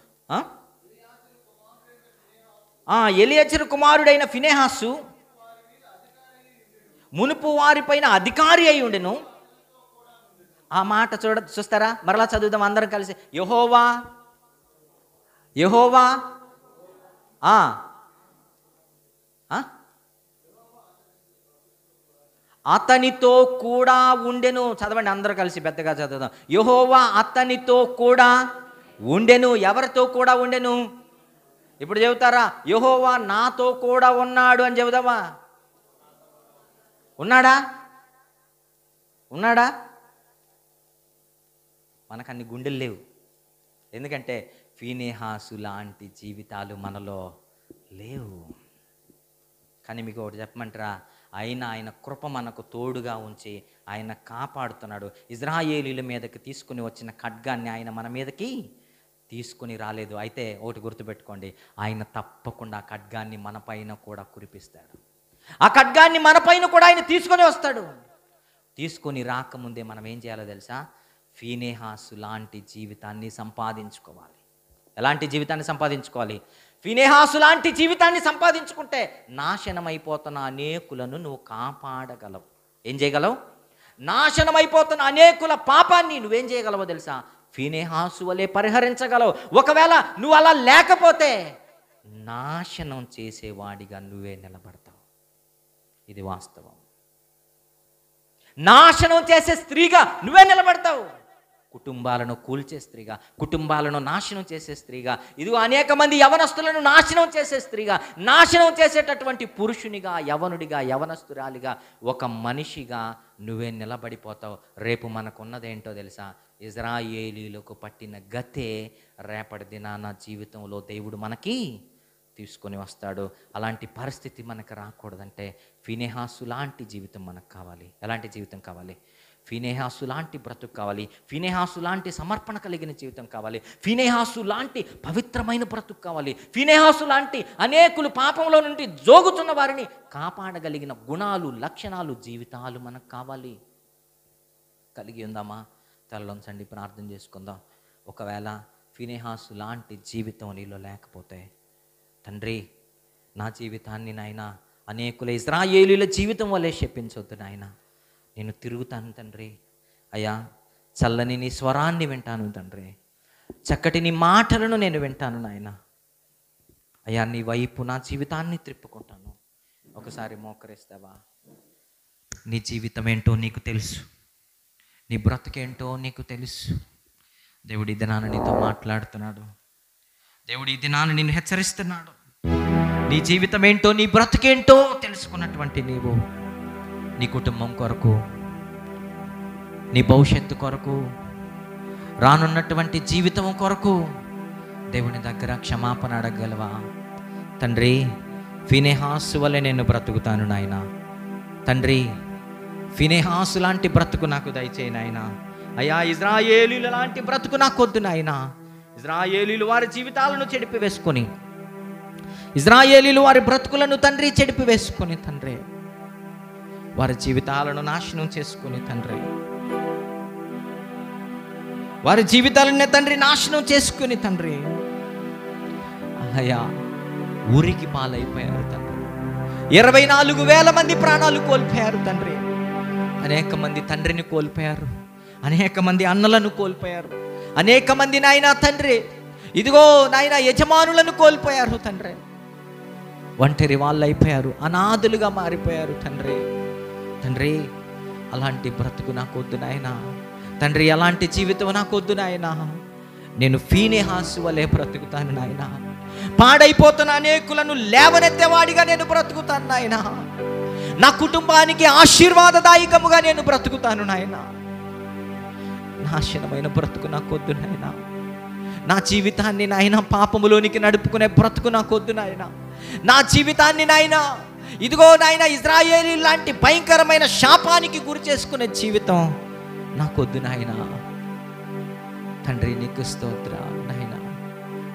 ఎలియజరు కుమారుడైన ఫినెహాసు మునుపు వారిపైన అధికారి అయి ఉండెను. ఆ మాట చూస్తారా? మరలా చదువుదాం అందరం కలిసి. యెహోవా అతనితో కూడా ఉండెను. చదవండి అందరూ కలిసి పెద్దగా చదువుదాం. యెహోవా అతనితో కూడా ఉండెను. ఎవరితో కూడా ఉండెను? ఇప్పుడు చెబుతారా? యెహోవా నాతో కూడా ఉన్నాడు అని చెబుదామా? ఉన్నాడా? మనకు అన్ని గుండెలు లేవు, ఎందుకంటే ఫీనెహాసు లాంటి జీవితాలు మనలో లేవు. కానీ మీకు ఒకటి చెప్పమంటారా? ఆయన కృప మనకు తోడుగా ఉంచి ఆయన కాపాడుతున్నాడు. ఇజ్రాయేలీల మీదకి తీసుకుని వచ్చిన ఖడ్గాన్ని ఆయన మన మీదకి తీసుకుని రాలేదు. అయితే ఒకటి గుర్తుపెట్టుకోండి, ఆయన తప్పకుండా ఆ ఖడ్గాన్ని మన పైన కూడా కురిపిస్తాడు. ఆ ఖడ్గాన్ని మన పైన కూడా ఆయన తీసుకొని వస్తాడు. తీసుకొని రాకముందే మనం ఏం చేయాలో తెలుసా? ఫీనెహాసు లాంటి జీవితాన్ని సంపాదించుకోవాలి. ఎలాంటి జీవితాన్ని సంపాదించుకోవాలి? ఫీనెహాసు లాంటి జీవితాన్ని సంపాదించుకుంటే నాశనమైపోతున్న అనేకులను నువ్వు కాపాడగలవు. ఏం చేయగలవు? నాశనమైపోతున్న అనేకుల పాపాన్ని నువ్వేం చేయగలవో తెలుసా? ఫీనెహాసు వలె పరిహరించగలవు. ఒకవేళ నువ్వు అలా లేకపోతే నాశనం చేసేవాడిగా నువ్వే నిలబడతావు. ఇది వాస్తవం. నాశనం చేసే స్త్రీగా నువ్వే నిలబడతావు. కుటుంబాలను కూల్చే స్త్రీగా, కుటుంబాలను నాశనం చేసే స్త్రీగా, ఇదిగో అనేక మంది యవనస్తులను నాశనం చేసే స్త్రీగా, నాశనం చేసేటటువంటి పురుషునిగా, యవనుడిగా, యవనస్తురాలిగా, ఒక మనిషిగా నువ్వే నిలబడిపోతావు. రేపు మనకున్నదేంటో తెలుసా? ఇజ్రాయేలీలకు పట్టిన గతే రేపటి దినాన జీవితంలో దేవుడు మనకి తీసుకొని వస్తాడు. అలాంటి పరిస్థితి మనకు రాకూడదంటే ఫీనెహాసు లాంటి జీవితం మనకు కావాలి. ఎలాంటి జీవితం కావాలి? ఫీనెహాసు లాంటి బ్రతుకు కావాలి. ఫీనెహాసు లాంటి సమర్పణ కలిగిన జీవితం కావాలి. ఫీనెహాసు లాంటి పవిత్రమైన బ్రతుకు కావాలి. ఫీనెహాసు లాంటి అనేకులు పాపంలో నుండి జోగుతున్న వారిని కాపాడగలిగిన గుణాలు, లక్షణాలు, జీవితాలు మనకు కావాలి. కలిగి ఉందామా? తలలోంచండి, ప్రార్థన చేసుకుందాం. ఒకవేళ ఫీనెహాసు లాంటి జీవితం నీలో లేకపోతే, తండ్రి నా జీవితాన్ని నాయన అనేకుల ఇజ్రాయేలీల జీవితం వల్లే శపించొద్దు నాయన. నేను తిరుగుతాను తండ్రి. అయ్యా, చల్లని నీ స్వరాన్ని వింటాను తండ్రి. చక్కటి నీ మాటలను నేను వింటాను నాయన. అయ్యా, నీ వైపు నా జీవితాన్ని త్రిప్పుకుంటాను. ఒకసారి మోకరిస్తావా? నీ జీవితం ఏంటో నీకు తెలుసు, నీ బ్రతుకేంటో నీకు తెలుసు. దేవుడు ఈ దినాన నీతో మాట్లాడుతున్నాడు. దేవుడు ఈ దినాన నిన్ను హెచ్చరిస్తున్నాడు. నీ జీవితం ఏంటో, నీ బ్రతుకేంటో తెలుసుకున్నటువంటి నీవు నీ కుటుంబం కొరకు, నీ భవిష్యత్తు కొరకు, రానున్నటువంటి జీవితం కొరకు దేవుని దగ్గర క్షమాపణ అడగగలవా? తండ్రి, ఫీనెహాసు వలె నేను బ్రతుకుతాను నాయన. తండ్రి, ఫీనెహాసు లాంటి బ్రతుకు నాకు దయచేయి నాయన. అయ్యా, ఇజ్రాయేలీల లాంటి బ్రతుకు నాకొద్దు నాయనా. ఇజ్రాయేలీలు వారి జీవితాలను చెడిపి వేసుకొని, ఇజ్రాయేలీలు వారి బ్రతుకులను తండ్రి చెడిపి వేసుకొని తండ్రి, వారి జీవితాలను నాశనం చేసుకొని తండ్రి, వారి జీవితాలనే తండ్రి నాశనం చేసుకుని తండ్రి, అయ్యా ఊరికి పాలైపోయారు తండ్రి. 24,000 మంది ప్రాణాలు కోల్పోయారు తండ్రి. అనేక మంది తండ్రిని కోల్పోయారు, అనేక మంది అన్నలను కోల్పోయారు, అనేక మంది నాయన తండ్రి ఇదిగో నాయన యజమానులను కోల్పోయారు తండ్రి. ఒంటరి వాళ్ళు అయిపోయారు, అనాథులుగా మారిపోయారు తండ్రి. తండ్రి అలాంటి బ్రతుకు నాకొద్దు నాయన. తండ్రి అలాంటి జీవితం నాకొద్దు నాయన. నేను ఫీనెహాసు వలె బ్రతుకుతాను నాయన. పాడైపోతున్న అనేకులను లేవనెత్తేవాడిగా నేను బ్రతుకుతాను నాయన. నా కుటుంబానికి ఆశీర్వాదదాయకముగా నేను బ్రతుకుతాను నాయన. నాశనమైన బ్రతుకు నాకొద్దు నాయన. నా జీవితాన్ని నాయన పాపములోనికి నడుపుకునే బ్రతుకు నాకొద్దు నాయన. నా జీవితాన్ని నాయన ఇదిగో నాయన ఇజ్రాయేలీ లాంటి భయంకరమైన శాపానికి గురి చేసుకునే జీవితం నాకొద్దు నాయన. తండ్రి నీకు స్తోత్రాలు నాయన.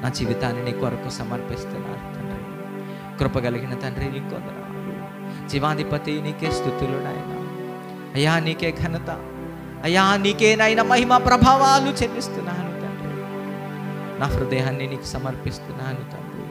నా జీవితాన్ని నీ కొరకు సమర్పిస్తున్నాను తండ్రి. కృపగలిగిన తండ్రి నీకు వందనాలు. జీవాధిపతి నీకే స్తుతులు నాయన. అయ్యా నీకే ఘనత, అయ్యా నీకే నాయన మహిమ ప్రభావాలు చెల్లిస్తున్నాను తండ్రి. నా హృదయాన్ని నీకు సమర్పిస్తున్నాను తండ్రి.